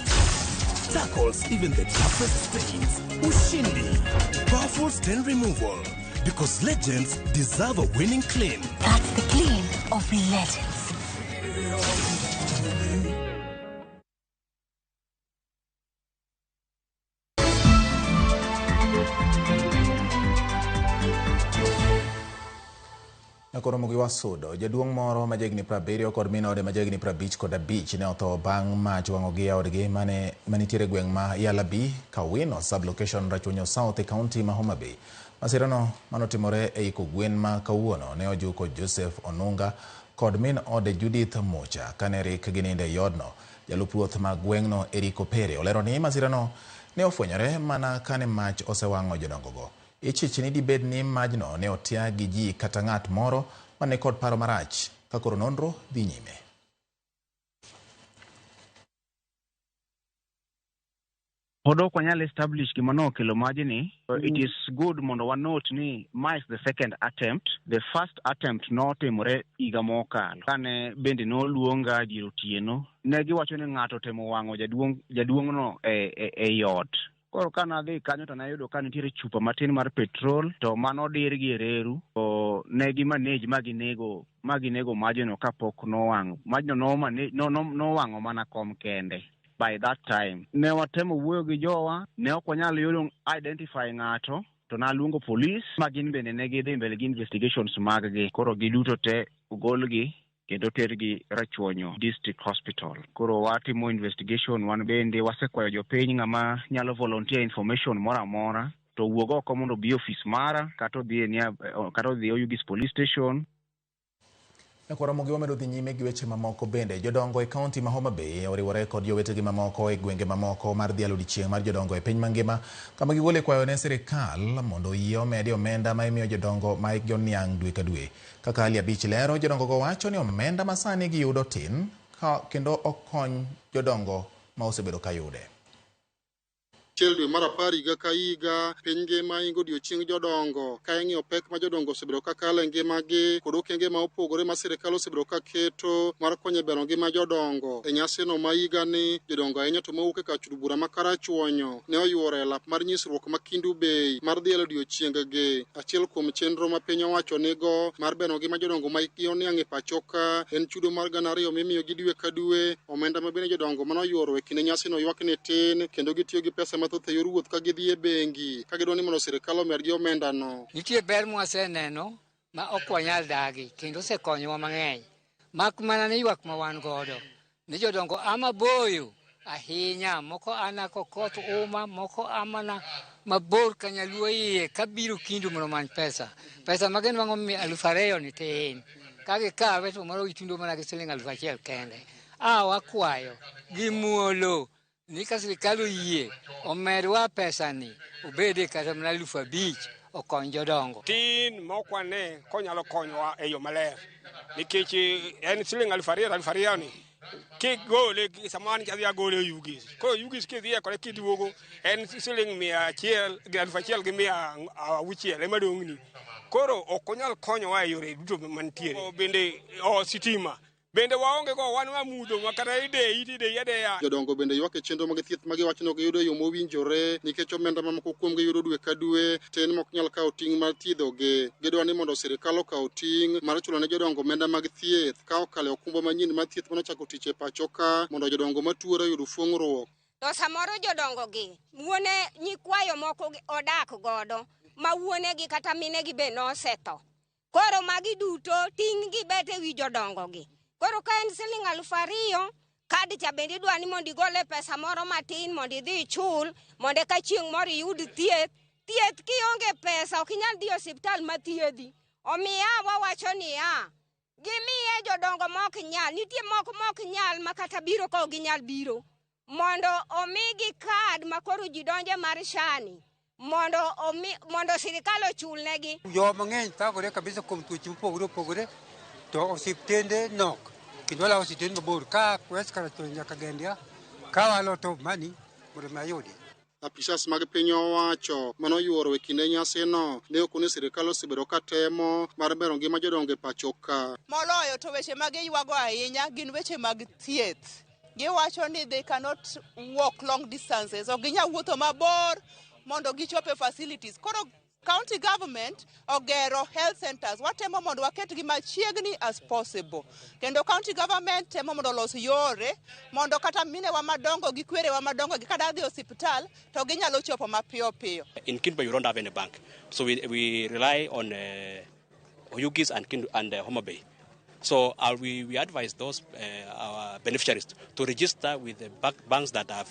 tackles even the toughest stains. Ushindi, powerful stain removal, because legends deserve a winning clean. That's the clean of legends. Nakoromo gi wasudo, jaduong' moro majegni 70 kod min ode majegni 55 ne otho bang' mach wang'ogi e odgi manitiere gweng' ma Yalabi, Kawino, sublocation Rachunyo South e kaunti ma Homa Bay. Masirano manotimore e iko gwen ma kawuono ne ojuko Joseph Onunga kod min ode Judith Mucha kane rik gininde yodno. Jalup ruoth ma gweng'no Eriko Pere olero ni masirano ne ofwenyore mana kane mach osewang'o jodongogo. Ichich ni dibed ni majno ne otia gi ji kata ng'at moro mane kod paro marach ka koro nonro dhi nyime. Podo kwa nyal establish gimano kelo majni. It is good mondo one note ni ma is the second attempt. The first attempt no timore iga mokalo. Kane bende no luonga jiro tieno. Ne giwacho ni ng'ato temo wang'o jaduong' no e yot. Koro kana dhi kanyo to nayudo ka nitiere chupa matin mar petrol to mano dir gi reru to ne gi manage maginego majno kapok no wang'o. Majno no wang'o mana kom kende. By that time, ne watemo wuoyo gi jowa, ne ok wanyal yudo identify ng'ato, to naluongo police, ma gin bende ne gidhi mbele gi investigations maggi. Koro giduto te ugolgi kendo tergi Rachunyo District Hospital. Koro watimo investigation, wan bende wasekwayo jopiny ng'ama nyalo volunteer information mora mora, to wuog oko mondo bi office mara, kata odhi Oyugis Police Station. Nakoromo gi wamedo dhi nyime gi weche mamoko bende. Jodongo e kaunti ma Homa Bay oriwore kod jowetegi mamoko e gwenge mamoko mar dhialo odiechieng' mar jodongo e piny mangima, kama gigole kwayo ne sirikal mondo oyie omedi omenda ma imiyo jodongo ma hikgi oniang' dwe ka dwe. Kaka Ali Abich lero, jodongogo wacho ni omenda ma sani giyudo tin kendo ok kony jodongo ma osebedo ka yude. Dwe mar 10 higa ka higa piny ngima ingo odiechieng' jodongo ka ing'iyo pek ma jodongo osebedo ka kale ngimagi kod okenge ma opogore ma sirikal osebedo ka keto mar konyo e bero ngima jodongo. E nyasino ma higani jodongo ahinya to mawuok e kar bura ma Karachuonyo ne oyuoro e lap mar nyisruok ma Kendu Bay mar dhialo odiechieng'gi. Achiel kuom chenro ma piny owacho nigo mar bero ngima jodongo ma hikgi oniang' e pacho ka en chudo mar 2,000 mimiyogi dwe ka dwe. Omenda ma bende jodongo mano oyuoro e kinde nyasino ywak ni tin kendo gitiyo gi pesa mathoth e yor wuoth ka gidhi e bengi ka gidwaro ni mondo sirikal omedgi omenda no. Nitie ber mwaseneno ma ok wanyal dagi kendo osekonyowa mang'eny. Mak mana ni ywak ma wan godo ni jodongo ama boyo ahinya, moko ana kokoth uma, moko amana mabor ka Nyaluo iye kabiro Kindu mondo many pesa magin wang'o 2,000 ni tin ka gikawe to moro gitundo mana gi siling 1,000 kende. Wakwayo gi muolo ni ka sirikal oyie omedwa pesa ni obede kata mana 5,000 okony jodongo. Tin mokwane konyalo konyowa e yo maler nikech en siling 2,000 ni kigole samani kadhi agole Oyugis. Koro Oyugis kidhi kode kiduogo en siling 100 gi 1,000 gi 600 ema dong'ni. Koro ok onyal konyowa e yore duto mantiere. Bende sitima bende waonge go wan wa mudho makata ide ya. Jodongo bende ywak e chenro mag thieth ma giwacho ni giyudo yo mowinjore nikech omenda mamoko kuom giyudo dwe ka dwe tin mok nyal kawo ting' mar thiedhogi. Gidwa ni mondo sirikal okaw ting' mar chulo ne jodongo omenda mag thieth ka okalo okumba manyien mar thieth manochako tich e pacho ka mondo jodongo matuore oyud fuong'ruok. to samoro jodongo gi wuone nyikwayo moko odak godo ma wuone gi kata mine gi be nosetho. Koro magi duto ting' gi bete wi jodongo gi. Koro ka en siling 2,000 kadi cha bende dwa ni mondo igole pesa moro matin mondo idhi chul mondo ka chieng' moro yud thieth. Thieth kionge pesa ok inyal dhi osiptal mathiedhi. Omiya wawacho ni gimiye jodongo mok nyal, nitie moko mok nyal makata biro ka ginyal biro mondo omigi kad makoro ji donje mar shani mondo sirikal ochulnegi. Jo mang'eny thagore kabisa kuom tuoche mopogore opogore to osiptende nok kendo wala osiptende mabor ka kwes kara to nyaka gendia ka walo to mani mondo mayudi. Apisas mag piny owacho mano yuoro e kinde nyasino ne ok ni sirikal osebedo ka temo mar bero ngima jodongo e pacho ka. Moloyo to weche mag ywago ahinya gin weche mag thieth. Giwacho ni they cannot walk long distances. Ok ginyal wuotho mabor mondo gichope facilities. Koro county government ogero health centers. Watemo mondo waketgi machiegni as possible. Kendo county government temo mondo los yore mondo kata mine wa madongo gi kwere wa madongo gi kada dhi hospital to ginyalo chopo mapiyo piyo. In Kinba you don't have any bank. So we rely on Oyugis and Homa Bay. So we advise those our beneficiaries to register with the banks that have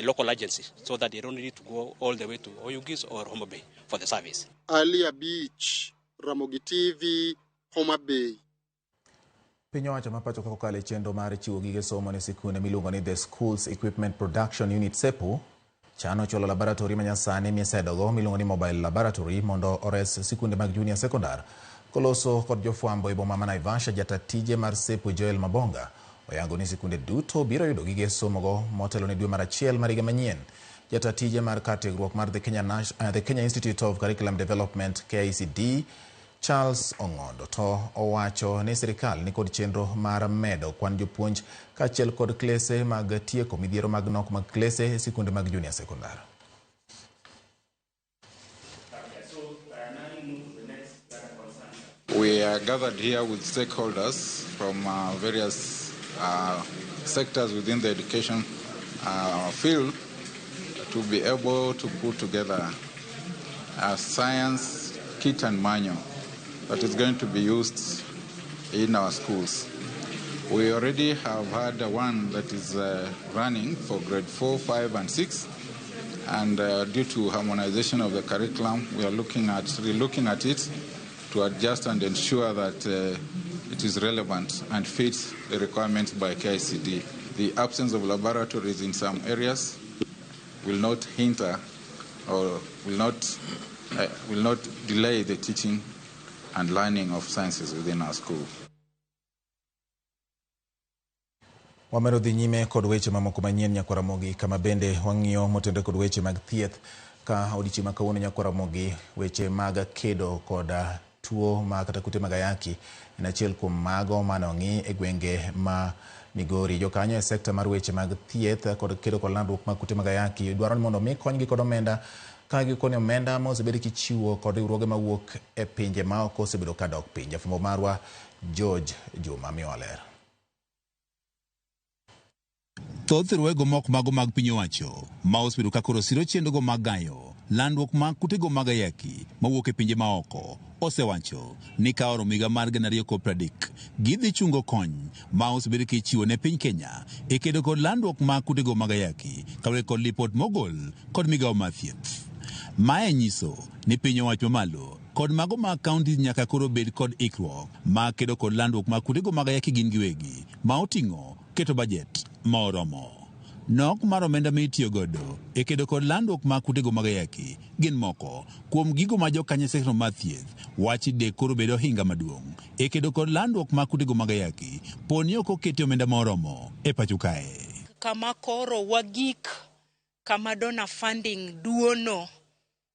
local agencies so that they don't need to go all the way to Oyugis or Homa Bay for the service. Alia Beach, Ramogi TV, Homa Bay. Piny owacho mapacho kokalo chenro mar chiwo gige somo ne sikunde miluongo ni The Schools Equipment Production Unit SEPU chano cholo laboratory manyasani miesedogo miluongo ni Mobile Laboratory mondo ores sikunde mag junior secondary. Koloso kod jofwambo e boma ma Naivasha, jatatije mar SEPU Joel Mabonga oyango ni sikunde duto biro yudo gige somogo motelo ne dwe mar achiel mar higa manyien. Jatatije mar kar tiegruok mar the Kenya Institute of Curriculum Development KICD Charles Ongondo to owacho ni sirikal ni kod chenro mar medo kwan jopuonj kaachiel kod klese mag tieko midhiero mag nok mag klese sikunde mag junior secondary. We are gathered here with stakeholders from various sectors within the education field to be able to put together a science kit and manual that is going to be used in our schools. We already have had one that is running for grade 4, 5, and 6. And due to harmonization of the curriculum, we are looking at it to adjust and ensure that it is relevant and fits the requirements by KICD. The absence of laboratories in some areas will not hinder or will not delay the teaching and learning of sciences within our school. Wamero dhi nyime kod weche mamoko manyien Nyakwaramogi kama bende wang'iyo motende kod weche mag thieth ka odiochieng' ma kawuono Nyakwaramogi weche mag kedo kod tuo ma kata kute mag ayaki en achiel kuom mago manong'i e gwenge ma Migori. Jokanyo e sekta mar weche mag thieth kod kedo kod landruok mag kute mag ayaki dwaro ni mondo mi konygi kod omenda ka gikone omenda ma osebedo kichiwo kod riwruoge mawuok e pinje ma ok osebedo ka dok piny. Jafwambo marwa George Juma miyo ler. Thoth riwruoge moko mago mag piny owacho ma osebedo ka koro siro chenrogo mag gayo landruok mag kutego mag ayaki mawuok e pinje maoko osewacho ni ka oromo higa mar 2030 gidhi chungo kony ma osebedo kichiwo ne piny Kenya e kedo kod landruok mag kutego mag ayaki kaluwore kod lipot mogol kod migawo mar thieth. Mae nyiso ni piny owacho mamalo kod mago mag kaunti nyaka koro bed kod ikruok ma kedo kod landruok mag kutego mag ayaki gin giwegi ma oting'o keto bajet ma oromo. Nok mar omenda mitiyo godo e kedo kod landruok mag kutego mag ayaki gin moko kuom gigo ma jokanyo sektor mar thieth wachi de koro bedo hinga maduong' e kedo kod landruok mag kutego mag ayaki poni ok oketi omenda ma oromo e pacho kae. Kama koro wagik kama donor funding duono,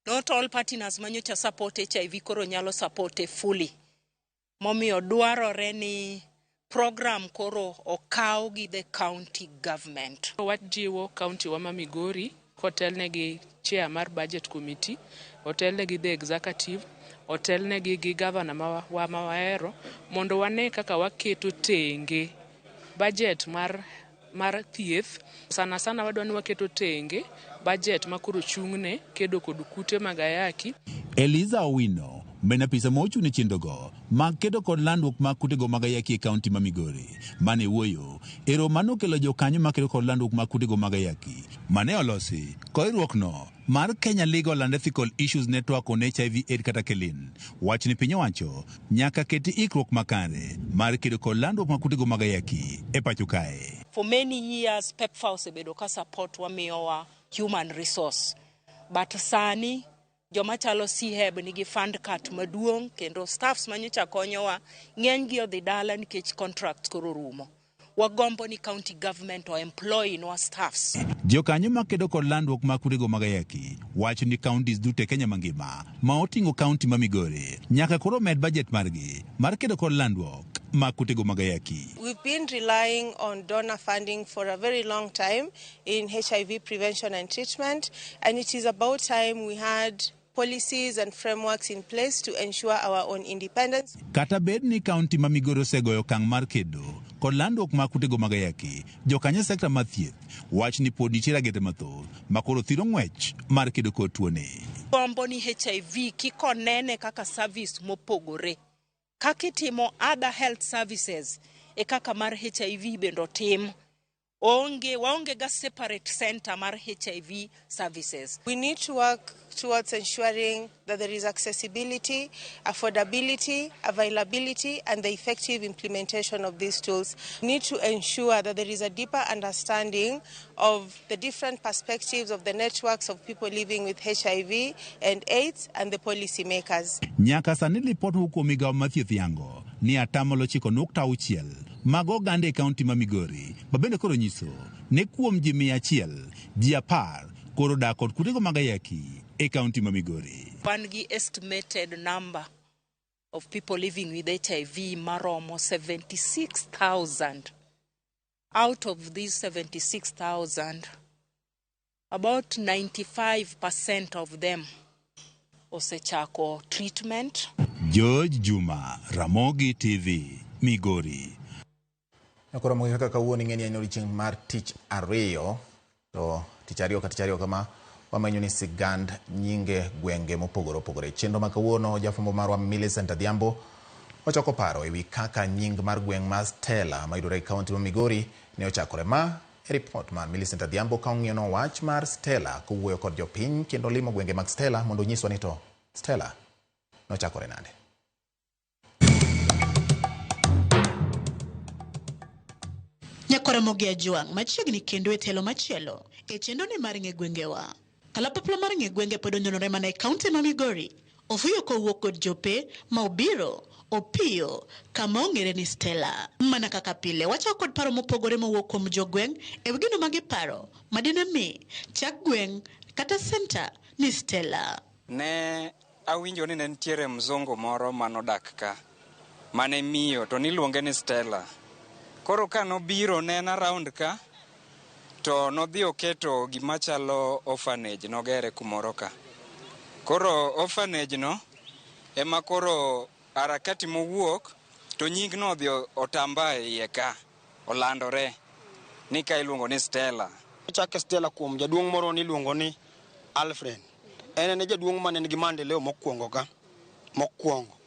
not all partners manyocha support HIV koro nyalo support fully. Momiyo dwarore ni program koro okaw gi the county government. Wajiwo county wa Migori kotelnegi chair mar budget committee, otelnegi the executive, otelnegi gi governor wa Mawahero mondo wane kaka waketo tenge budget mar mar thieth. Sana sana wadwa ni waketo tenge budget makoro chung'ne kedo kod kute mag ayaki. Eliza Owino, menapisa mochune chendogo mag kedo kod landruok mag kutego mag ayaki e kaunti ma Migori. Mane wuoyo ero mano kelo jokanyo ma kedo kod landruok mag kutego mag ayaki. Mane olosi koirruokno mar Kenya Legal and Ethical Issues Network on HIV/AIDS kata KELIN. Wach ni piny owacho nyaka keti ikruok makare mar kedo kod landruok mag kutego mag ayaki e pacho kae. For many years PEPFAR osebedo ka support wamiyowa human resource. But sani joma chalo CHEB nigi fund cut maduong' kendo staffs manyocha konyowa ng'eny gi odhi dala nikech contracts koro rumo. Wagombo ni county government or employ no staffs. Jokanyo ma kedo kod landruok mag kutego mag ayaki wacho ni counties duto e Kenya mangima ma oting'o county ma Migori nyaka koro med budget margi mar kedo kod landruok mag kutego mag ayaki. We've been relying on donor funding for a very long time in HIV prevention and treatment, and it is about time we had policies and frameworks in place to ensure our own independence. Kata bed ni county ma Migori osegoyo okang' mar kedo kod landruok mag kutego mag ayaki, jokanyo sekta mar thieth wach ni pod nitie ragete mathoth makoro thiro ng'wech mar kedo kod tuoni. Gombo ni HIV kikonene kaka service mopogore kaka itimo other health services e kaka mar HIV bendo tim. Waonge ga separate center mar HIV services. We need to work towards ensuring that there is accessibility, affordability, availability, and the effective implementation of these tools. We need to ensure that there is a deeper understanding of the different perspectives of the networks of people living with HIV and AIDS and the policy makers. Nyaka sani lipot kuom migawo mar thieth yango ni 9.6 mag oganda e kaunti ma Migori babende koro nyiso ne kuom ji 100 ji 10 koro dak kod kutego mag ayaki e kaunti ma Migori. Wan gi estimated number of people living with HIV maromo 76,000. Out of these 76,000, about 95% of them osechako treatment. George Juma, Ramogi TV, Migori. Nakora mwaka kaka uo ningeni ya nyoriching mar tich ariyo, to tich ariyo kama wamenyo ni sigand nyinge gwenge mopogore. Chendo maka uo no jafumbo marwa Millicent Adhiambo ochako paro ewi kaka nying mar gweng mar Stella maidore kaunti ma Migori ne ochakore ma report mar Millicent Adhiambo ka ong'iyo no wach mar Stella kowuoyo kod jopiny kendo limo gwenge mag Stella mondo nyiswa ni to Stella nochakore nade. Nyakora Mogia Juang machiegni kendo e telo machielo e chendo ne mar ng'e gwengewa. Kalapapla mar ng'e gwenge pod onenore mana e kaunti ma Migori. Ofuyo kowuok kod jope ma obiro Opiyo kama ong'ere ni Stella. Mana kaka pile wachako kod paro mopogore mowuok kuom jogweng' e gino ma giparo madine mi chak gweng' kata center ni Stella. Ne awinjo ni ne nitiere mzungu moro manodak ka mane miyo to niluonge ni Stella. Koro ka nobiro nena around ka to nodhi oketo gima chalo orphanage nogere kumoro ka. Koro orphanage no ema koro harakati mowuok to nying no odhi otamba e iye ka olandore ni ka iluongo ni Stella. Chake Stella kuom jaduong' moro niluongo ni Alfred. En jaduong' mane nigi maendeleo mokwongo ka.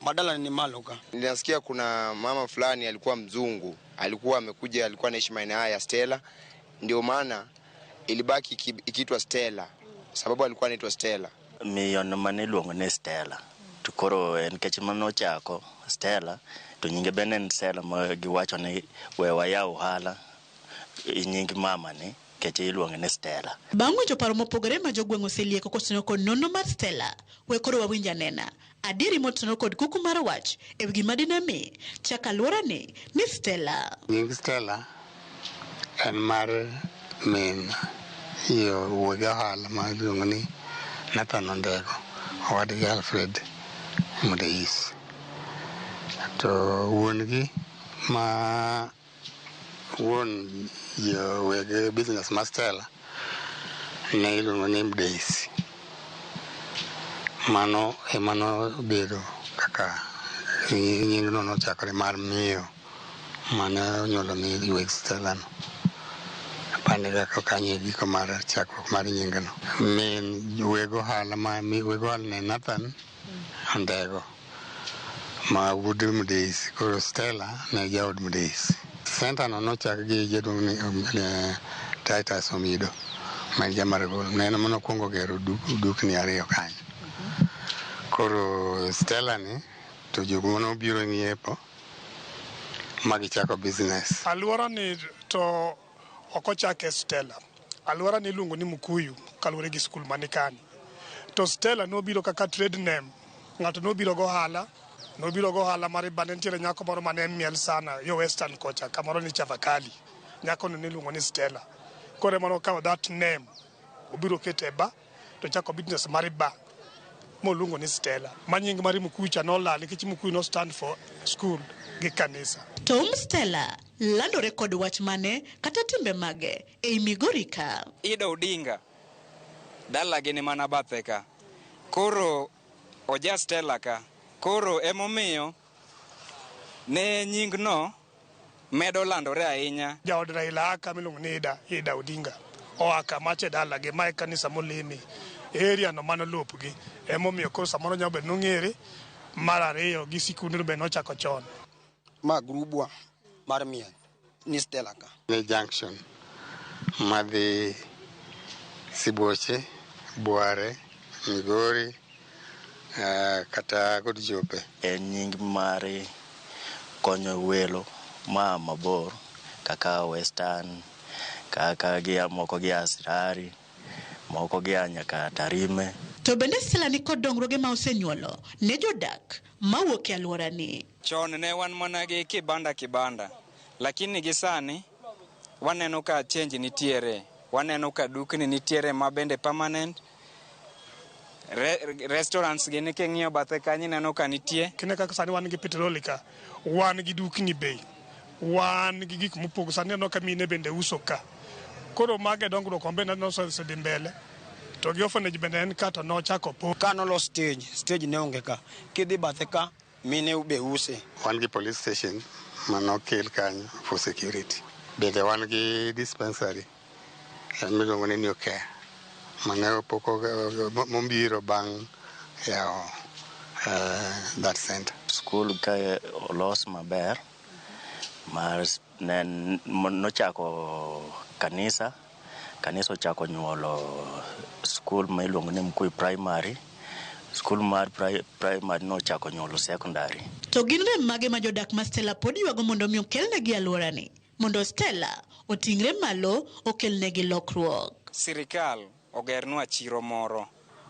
Badala ni malo ka. Nilisikia kuna mama fulani alikuwa mzungu, alikuwa amekuja, alikuwa anaishi maeneo haya ya Stella, ndio maana ilibaki ikiitwa Stella sababu alikuwa anaitwa Stella. Miyo mane luongo ni Stella. Tukoro nikech mano chako Stella to nyinge benen Stella ma giwacho ni wewa ya ohala nying mama ni keche iluonge ni Stella. Bang'o joparo mopogore ma jogweng' oselieko kosenyo kod nono mar Stella, we koro wawinja nena adiri motenore kod kuku mar wach e wi gima dine mi chaka luora ni Stella. Nying Stella en mar min yo wuoga ohala ma iluongo ni Nathan Ondego, owadgi Alfred Mudeis. To wuon gi ma wuon yo wege business ma Stella ne iluongo ni Mudeis. Mano emano bedo kaka nying no nochakore mar miyo mane onyuolo ni weg Stella no. pande kaka kanyo giko mar chakruok mar nyingno. Min wego hala ma mi wego ne Nathan Andego ma wuod Mudesi, koro Stella ne jaod Mudesi. Senta no nochak gi jaduong' ni Titus Omido ma Jamargol, ne ema nokwongo gero dukni ariyo kanyo. Koro Stella ni to jogo nobiro ng'iepo ma gichako business. Alwora ni to okochake Stella. Alwora ni iluongo ni Mukuyu kaluwore gi skul manikani. To Stella nobiro kaka trade name. Ng'ato nobiro go hala mar bane nitiere nyako moro mane miel sana yo western kocha kamoro ni Chavakali. Nyako no niluongo ni Stella. Kore mano kawo that name obiro kete ba to chako business mar ba moluongo ni Stella. Manying mari Mukuyu cha nolal nikech Mukuyu no stand for school gi kanisa. Tom Stella landore kod wach mane kata timbe mage ei Migori ka. Ida Odinga dala gini mana bathe ka. Koro oja Stella ka. Koro emomiyo ne nying no medo landore ahinya. Jaod Raila aka miluongo ni Ida Odinga. Oaka mache dala gi mae kanisa molimi. Area no mano lopgi. Emomiyo koro samoro nyabe nong'ere mar ariyo gi sikunde be nochako chon. Ma grubwa mar miel ni Stella ka. Ne junction madhi Sibuoche, Buare, Migori, kata kod Jope. En nying mare konyo welo ma mabor kaka Western, kaka moko gi Asrari, moko gi nyaka Tarime. To bende Stella ni kod dongruoge ma osenyuolo ne jodak mawuok e alwora ni. Chon ne wan mana gi kibanda, lakini gi sani waneno ka change nitiere. Waneno ka dukni nitiere ma bende permanent. Restaurants gini king'iyo bathe kanyi neno ka nitie. Kine kaka sani wan gi Petrolika, wan gi dukni bei, wan gi gik mopog sani neno ka mine bende uso ka. Koro mage dongruok kombe neno sedhi mbele. To gi orphanage bende en ka to nochako po. Ka nolo stage ne onge ka. Kidhi bathe ka mine be use. Wan gi police station manokel kanyo for security. Bende wan gi dispensary miluongo ni New Care. Mane poko mombiro bang' yao that center. School ka olos maber mar nochako kanisa ochako nyuolo school ma iluongo ni Mukuyu Primary. School mar primary nochako nyuolo secondary. To gin rem mage ma jodak ma Stella pod ywago mondo mi okelnegi alwora ni, mondo Stella oting're malo okelnegi lokruok. Sirikal ogernwa chiro moro.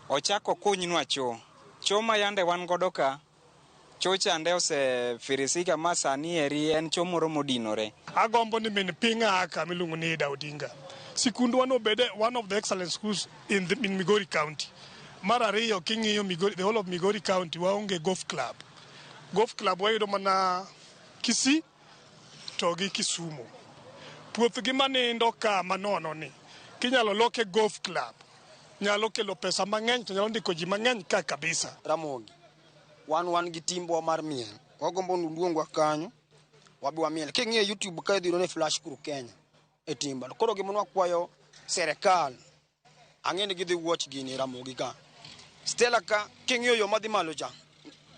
Ochako kunynwa cho ma yande wan godo ka. Cho chande ose firisika ma sani eri en cho moro modinore. Agombo ni min pinga aka miluongo ni Ida Odinga. Sikundwa no bede one of the excellent schools in Migori County. Mar ariyo king'iyo Migori, the whole of Migori County waonge golf club. Golf club wayudo mana Kisii to gi Kisumu. Puoth gi manindo ka manono ni kinyalo loke golf club. Nyalo kelo pesa mang'eny to nyalo ndiko ji mang'eny ka kabisa. Ramogi. Wan gi timbo mar miel. Wagombo nuluongwa kanyo. Wabi wa miel. King'iyo YouTube ka idhiro ne Flash Crew Kenya. E timba. Koro gimono wakwayo serikal. Ang'eni gidhi watch gini Ramogi ka. Stella ka king'iyo yo madhi malo cha.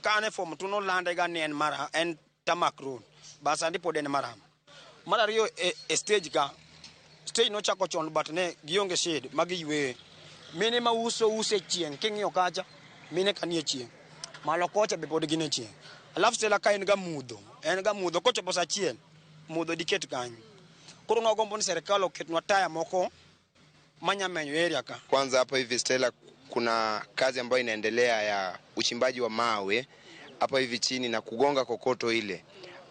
Kane form tuno lande ga ne en Tamak Road. Basa ndipo den maram. Mar ariyo e stage ka. Stage no chako chon but ne gionge shade magi ywe. Mine ma use chieng king'iyo kacha. Mine kanie chieng. Malo kocha be pod gine chieng. Alafu Stella ka en ga mudho kocha posa chieng. Mudho diket kanyo. Koro nagombo ni serikali oketnwa taya moko manyamenyo area ka. Kwanza hapa hivi Stella kuna kazi ambayo inaendelea ya uchimbaji wa mawe hapa hivi chini na kugonga kokoto ile,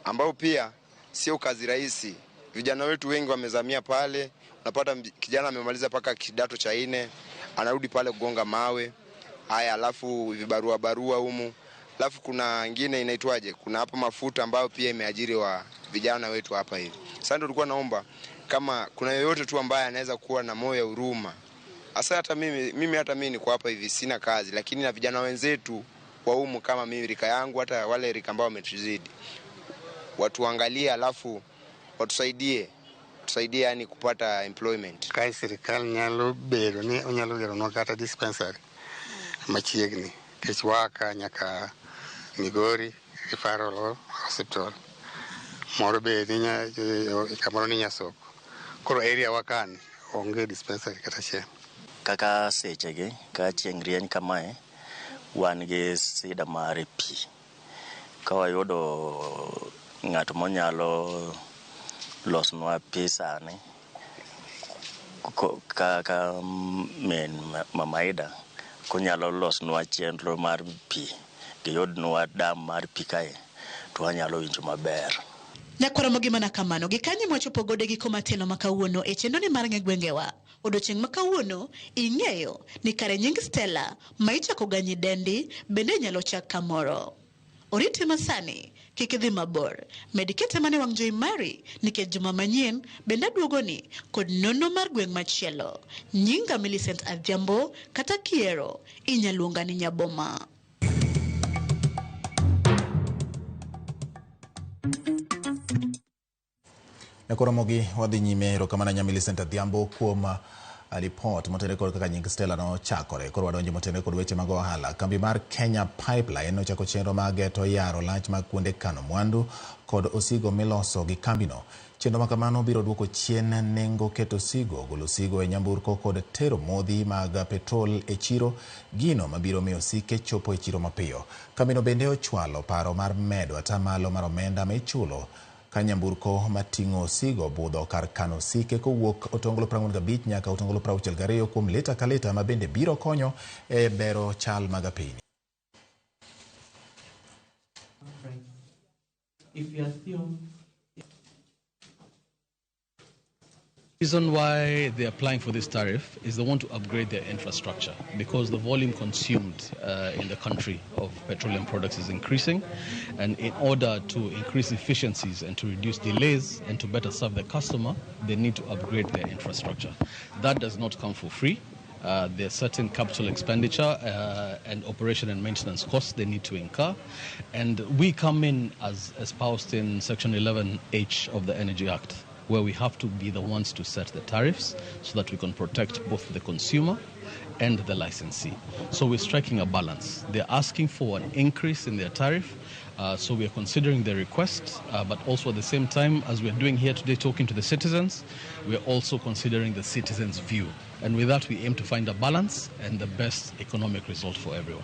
ambao pia sio kazi rahisi. Vijana wetu wengi wamezamia pale. Unapata kijana amemaliza paka kidato cha 4 anarudi pale kugonga mawe haya, alafu vibarua humu. Alafu kuna nyingine inaitwaje, kuna hapa mafuta ambayo pia imeajiri wa vijana wetu hapa hivi. Sasa ndio tulikuwa naomba kama kuna yoyote tu ambaye anaweza kuwa na moyo ya huruma. Asa hata mimi niko hapa hivi sina kazi, lakini na vijana wenzetu wa humu kama mimi rika yangu, hata wale rika ambao wametuzidi, watuangalie alafu watusaidie tusaidie yani kupata employment. Kai serikali nyalo bedo ni onyalo gero nwa kata dispensary machiegni kichwaka nyaka Migori Referral Hospital moro be ninya kamoro ni Nyasoko koro area wakani onge dispensary kata che kaka sechege ka chieng' rieny kamae wan gi sida mar pi ka wayudo ng'at monyalo losnwa pi sani kaka men Mamaida kunyalo losnwa chenro mar pi giyudnwa dam mar pi kae to wanyalo winjo maber. Nyakwara mogimana kamano gikanyi mwachopo gode giko matelo makawuono e chendoni mar ng'egwengewa. Odiochieng' makawuono ing'eyo ni kare nying Stella ma ichako ganyi dendi bende nyalo chak kamoro. Oriti masani kik idhi mabor. Medikete mane wang' Joy Mari nikech juma manyien bende duogoni kod nono mar gweng' machielo. Nyinga Millicent Adhiambo kata Kiero inyaluonga ni Nyaboma. Nekoromogi wadhi nyime erokamano nya Millicent Adhiambo kuom report motenore kod kaka nying Stella no chakore. Koro wadonjo motenore kod weche mag ohala. Kambi mar Kenya Pipeline ochako chenro mag geto yaro lach mag kuonde kano mwandu kod osigo miloso gi kambino. Chenro ma kamano biro duoko chien nengo keto osigo, golo osigo e nyamburko kod tero modhi mag petrol e chiro, gino mabiro miyo osike chopo e chiro mapiyo. Kambino bende ochwalo paro mar medo atamalo mar omenda ma ichulo ka nyamburko mating'o osigo budho kar kano osike kowuok Otonglo 45 nyaka Otonglo 62 kuom lita ka lita, ma bende biro konyo e bero chal mag apini. The reason why they're applying for this tariff is they want to upgrade their infrastructure because the volume consumed in the country of petroleum products is increasing, and in order to increase efficiencies and to reduce delays and to better serve the customer, they need to upgrade their infrastructure. That does not come for free. There's certain capital expenditure and operation and maintenance costs they need to incur, and we come in as espoused in Section 11H of the Energy Act, where we have to be the ones to set the tariffs so that we can protect both the consumer and the licensee. So we're striking a balance. They're asking for an increase in their tariff, so we are considering their request, but also at the same time, as we're doing here today talking to the citizens, we're also considering the citizens' view. And with that, we aim to find a balance and the best economic result for everyone.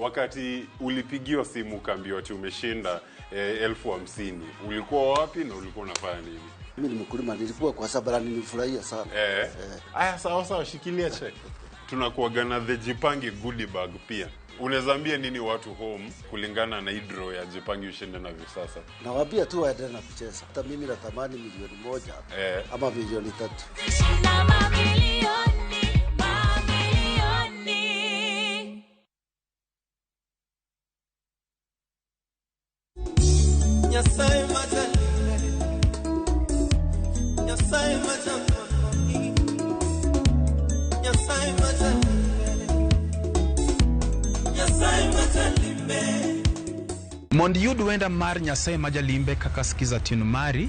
Wakati ulipigiwa simu ukaambiwa ati umeshinda 50,000, ulikuwa wapi na ulikuwa unafanya nini? Mimi ni mkulima, nilikuwa kwa sababu nilifurahia sana. Aya, sawa, shikilia check. Tunakuaga na the Jipange goodie bag pia. Unaweza nini watu home kulingana na hidro ya Jipange ushinde na visasa? Nawaambia tu waendelee na kucheza. Hata mimi natamani milioni 1 ama milioni 3. Mondi yudu wenda mar Nyasaye majalimbe kaka skiza tinu mari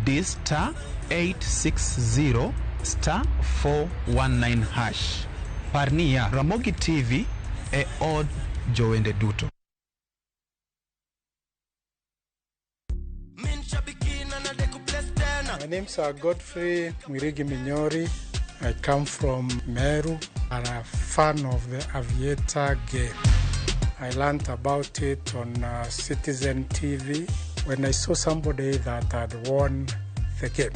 D*860 *419#. Parnia Ramogi TV e od jowende duto. My name is Godfrey Mwirigi Minyori. I come from Meru. I'm a fan of the Aviator game. I learned about it on Citizen TV when I saw somebody that had won the game.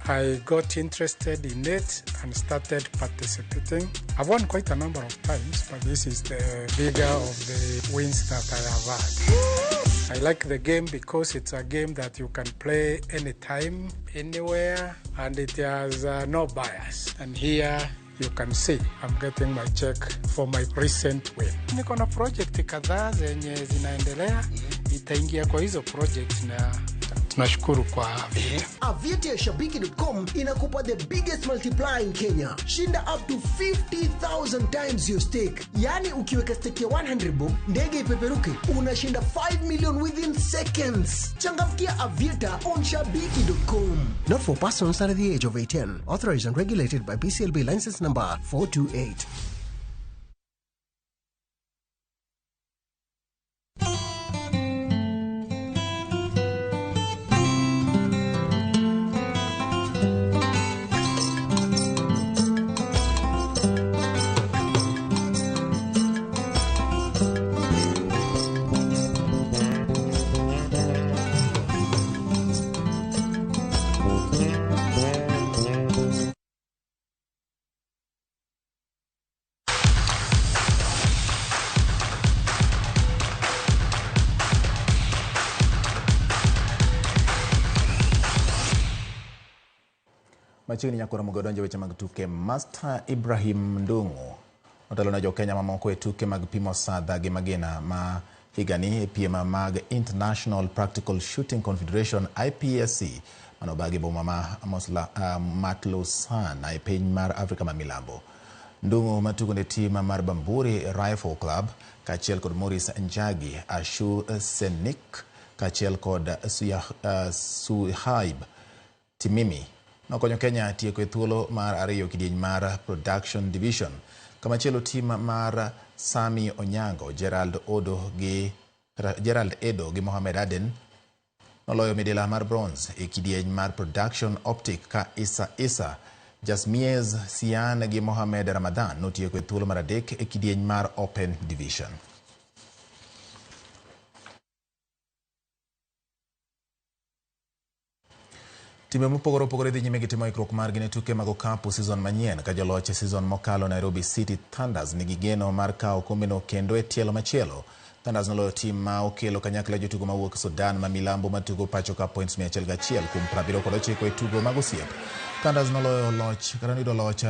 I got interested in it and started participating. I've won quite a number of times, but this is the bigger of the wins that I have had. I like the game because it's a game that you can play anytime, anywhere, and it has no bias. And here you can see I'm getting my check for my recent win. Niko na project kadhaa zenye zinaendelea, itaingia kwa hizo project na tunashukuru kwa Avieta. Avieta ya Shabiki.com inakupa the biggest multiplier in Kenya. Shinda up to 50,000 times your stake. Yani ukiweka stake ya 100 bob, ndege ipeperuke, unashinda 5 million within seconds. Changamkia Avieta on Shabiki.com. Not for persons under the age of 18. Authorized and regulated by PCLB license number 428. Machiegni nyakoro mogodonjo weche mag tuke. Master Ibrahim Ndung'u otelo na jo Kenya mamoko e tuke mag pimo sadha gi magina ma higani e piem mag International Practical Shooting Confederation IPSC manobagi boma ma Matlosan e piny mar Afrika ma milambo. Ndung'u matugo ne tim mar Bamburi Rifle Club kachiel kod Morris Njagi, Ashu Senik kachiel kod Suhaib Timimi nokonyo Kenya tieko e thuolo mar ariyo kidieny mar Production Division. Kamachielo tim mar Sami Onyango, Gerald Edo gi Mohamed Aden noloyo medala mar bronze e kidieny mar Production Optic ka Isa Jasmiez Sian gi Mohamed Ramadan notieko e thuolo mar adek e kidieny mar Open Division. Time mopogore opogore dhi nyime gi timo ikruok margi ne tuke mag okapu season manyien ka joloch season mokalo Nairobi City Thunders nigi geno mar kawo kombeno kendo e tielo machielo. Thunders noloyo tim ma okelo kanyakla jotugo mawuok Sudan ma milambo matugo pacho ka points 101 kuom 79 e tugo mag osiep. Thunders noloyo loch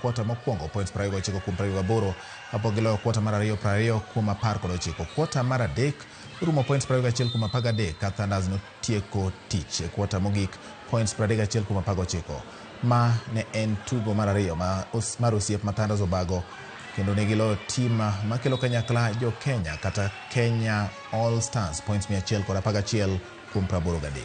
kwota mokwongo points 29 kuom 28 hapo giloyo kwota mar ariyo 20 kuom 19. Kwota mar adek rumo points 21 kuom 13 ka Thunders notieko tich e kwota mogik points 31 kuom 19. Ma ne en tugo mar ariyo mar osiep ma Thunders obago kendo ne giloyo tim makelo kanyakla jo Kenya kata Kenya All Stars points 111 kuom 83.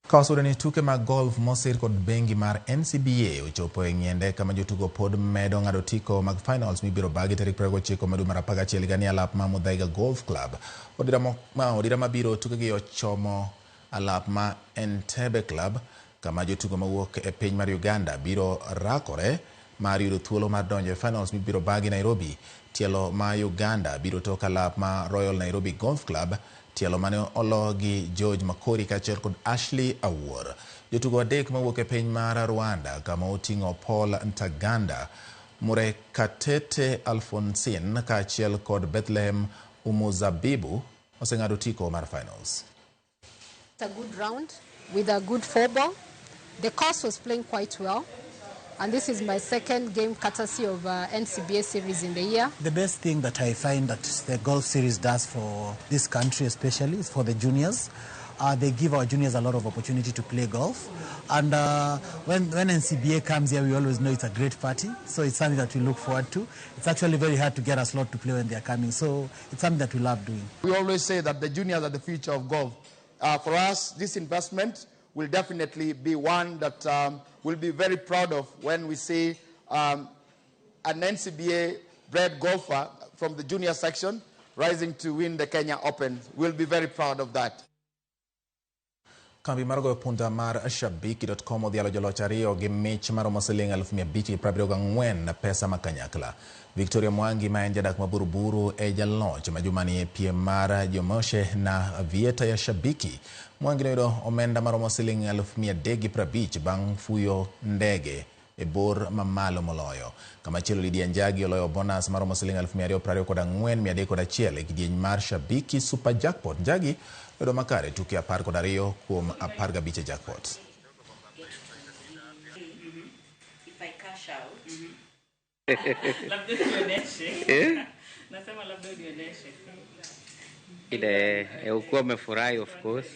Kawasudo ni tuke mag golf mosir kod bengi mar NCBA ochopo e ng'iende kama jotugo pod medo ng'ado tiko mag finals mibiro bagi tarik 29 dwe mar 11 gani alap ma Muthaiga Golf Club. Odira mabiro tukegi ochomo alap ma Entebbe Club kama jotugo mawuok e piny mar Uganda biro rakore mar yudo thuolo mar donjo e finals mibiro bagi Nairobi. Tielo ma Uganda biro toka alap ma Royal Nairobi Golf Club, tielo mane ologi George Makori kachiel kod Ashley Awuor. Jotugo adek mawuok e piny mar Rwanda kama oting'o Paul Ntaganda, Murekatete Alphonsine kachiel kod Bethlehem Umuzabibu oseng'ado tiko mar finals. It's a good round with a good four ball. The course was playing quite well. And this is my second game courtesy of NCBA series in the year. The best thing that I find that the golf series does for this country especially is for the juniors. They give our juniors a lot of opportunity to play golf. And when NCBA comes here, we always know it's a great party. So it's something that we look forward to. It's actually very hard to get a slot to play when they're coming. So it's something that we love doing. We always say that the juniors are the future of golf. For us, this investment will definitely be one that we'll be very proud of when we see an NCBA-bred golfer from the junior section rising to win the Kenya Open. We'll be very proud of that. Kambi mar goyo punda mar Shabiki.com odhialo joloch ariyo gi mich maromo siling 574 na pesa makanyakla. Victoria Mwangi ma en jadak maburuburu e jaloch majumani e piem mar Jomoshe na Avieta ya Shabiki. Mwangi noyudo omenda maromo siling 350 bang' fuyo ndege e bor mamalo moloyo. Kamachielo Lydia Njagi oloyo bonus maromo siling 224,301 e kidieny mar Shabiki Super Jackpot. Njagi bedo makare tuke 12 kuom 15 jackpot. Nasema labda unionyeshe. Ile ukuwa umefurahi of course.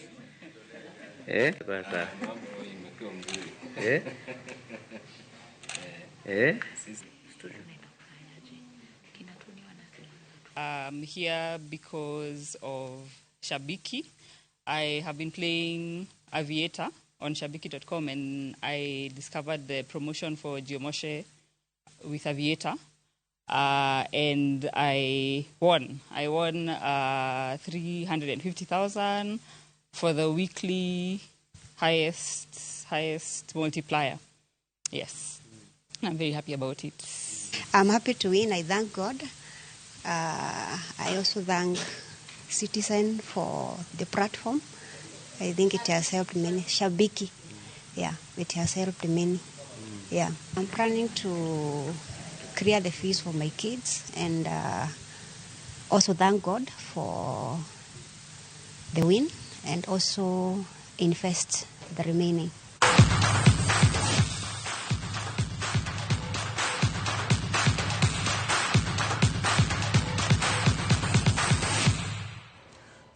Basta. I'm here because of Shabiki. I have been playing Aviator on Shabiki.com and I discovered the promotion for Geomoshe with Aviator. And I won. I won 350,000 for the weekly highest multiplier. Yes, I'm very happy about it. I'm happy to win. I thank God. I also thank Citizen for the platform. I think it has helped many. Shabiki, yeah, it has helped many. Yeah, I'm planning to clear the fees for my kids and also thank God for the win and also invest the remaining.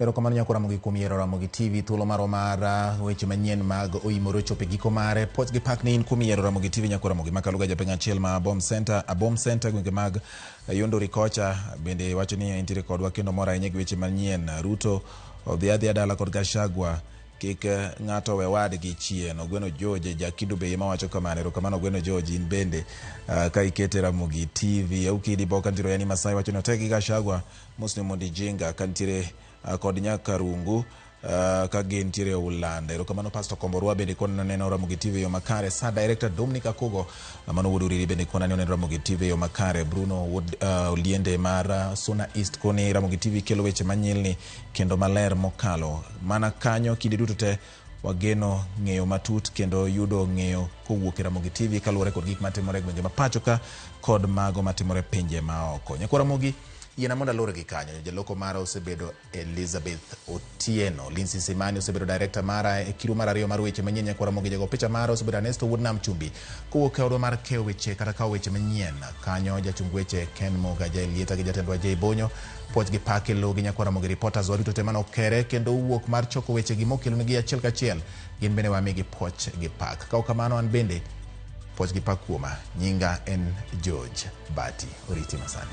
Erokamano nyakora mogi kuom yiero Ramogi TV thuolo maro mar weche manyien mag oimore chope giko mare. Poch gi pak ni in kuom yiero Ramogi TV nyakora mogi makalo ga japeng achiel ma Bomb Center gwenge mag Yondori kocha bende wacho ni entiere kodwa kendo mora ahinya gi weche manyien. Ruto odhi adhiya dala kod Gachagua kik ng'ato we wadgi chien. Ogweno George Jakido be ema wacho kamano. Erokamano Ogweno George in bende ka ikete Ramogi TV. Aukidi boka ntiro yani Masai wacho ni otegi Gachagua Muslim Mondijinga kantiere kod Nyakarungu ka gentiere Ulanda. Erokamano Pastor Komborwa bende kona neno Ramogi TV yo makare. Sa Director Dominic Akogo mano wuduriri bende kona neno Ramogi TV yo makare. Bruno Oliende mar Suna East koni Ramogi TV kelo weche manyilni kendo maler mokalo. Mana kanyo kinde duto te wageno ng'eyo matut kendo yudo ng'eyo kowuok e Ramogi TV kaluwore kod gik matimore gwenge mapacho ka kod mago matimore pinje maoko. Nyakora Ramogi Yena monda lore gi kanyo. Jaloko mara osebedo Elizabeth Otieno. Lindsay Simani osebedo director mara e kiru mara ariyo mar weche manyien nyakora Ramogi. Jago picha mara osebedo Ernesto Woodnam Chumbi. Kowuok e odwa mar keyo weche kata kawo weche manyien. Kanyo jachung weche Ken Moga, Jailieta gi jatendwa Jay Bonyo. Poch gi pak elo gi nyakora Ramogi reporters waduto te mano kere kendo wuok mar choko weche gi mokelo negi achiel kachiel. Gin bende wamigi poch gi pak. Kao kamano an bende poch gi pak kuoma. Nyinga en George Bati. Oriti masani.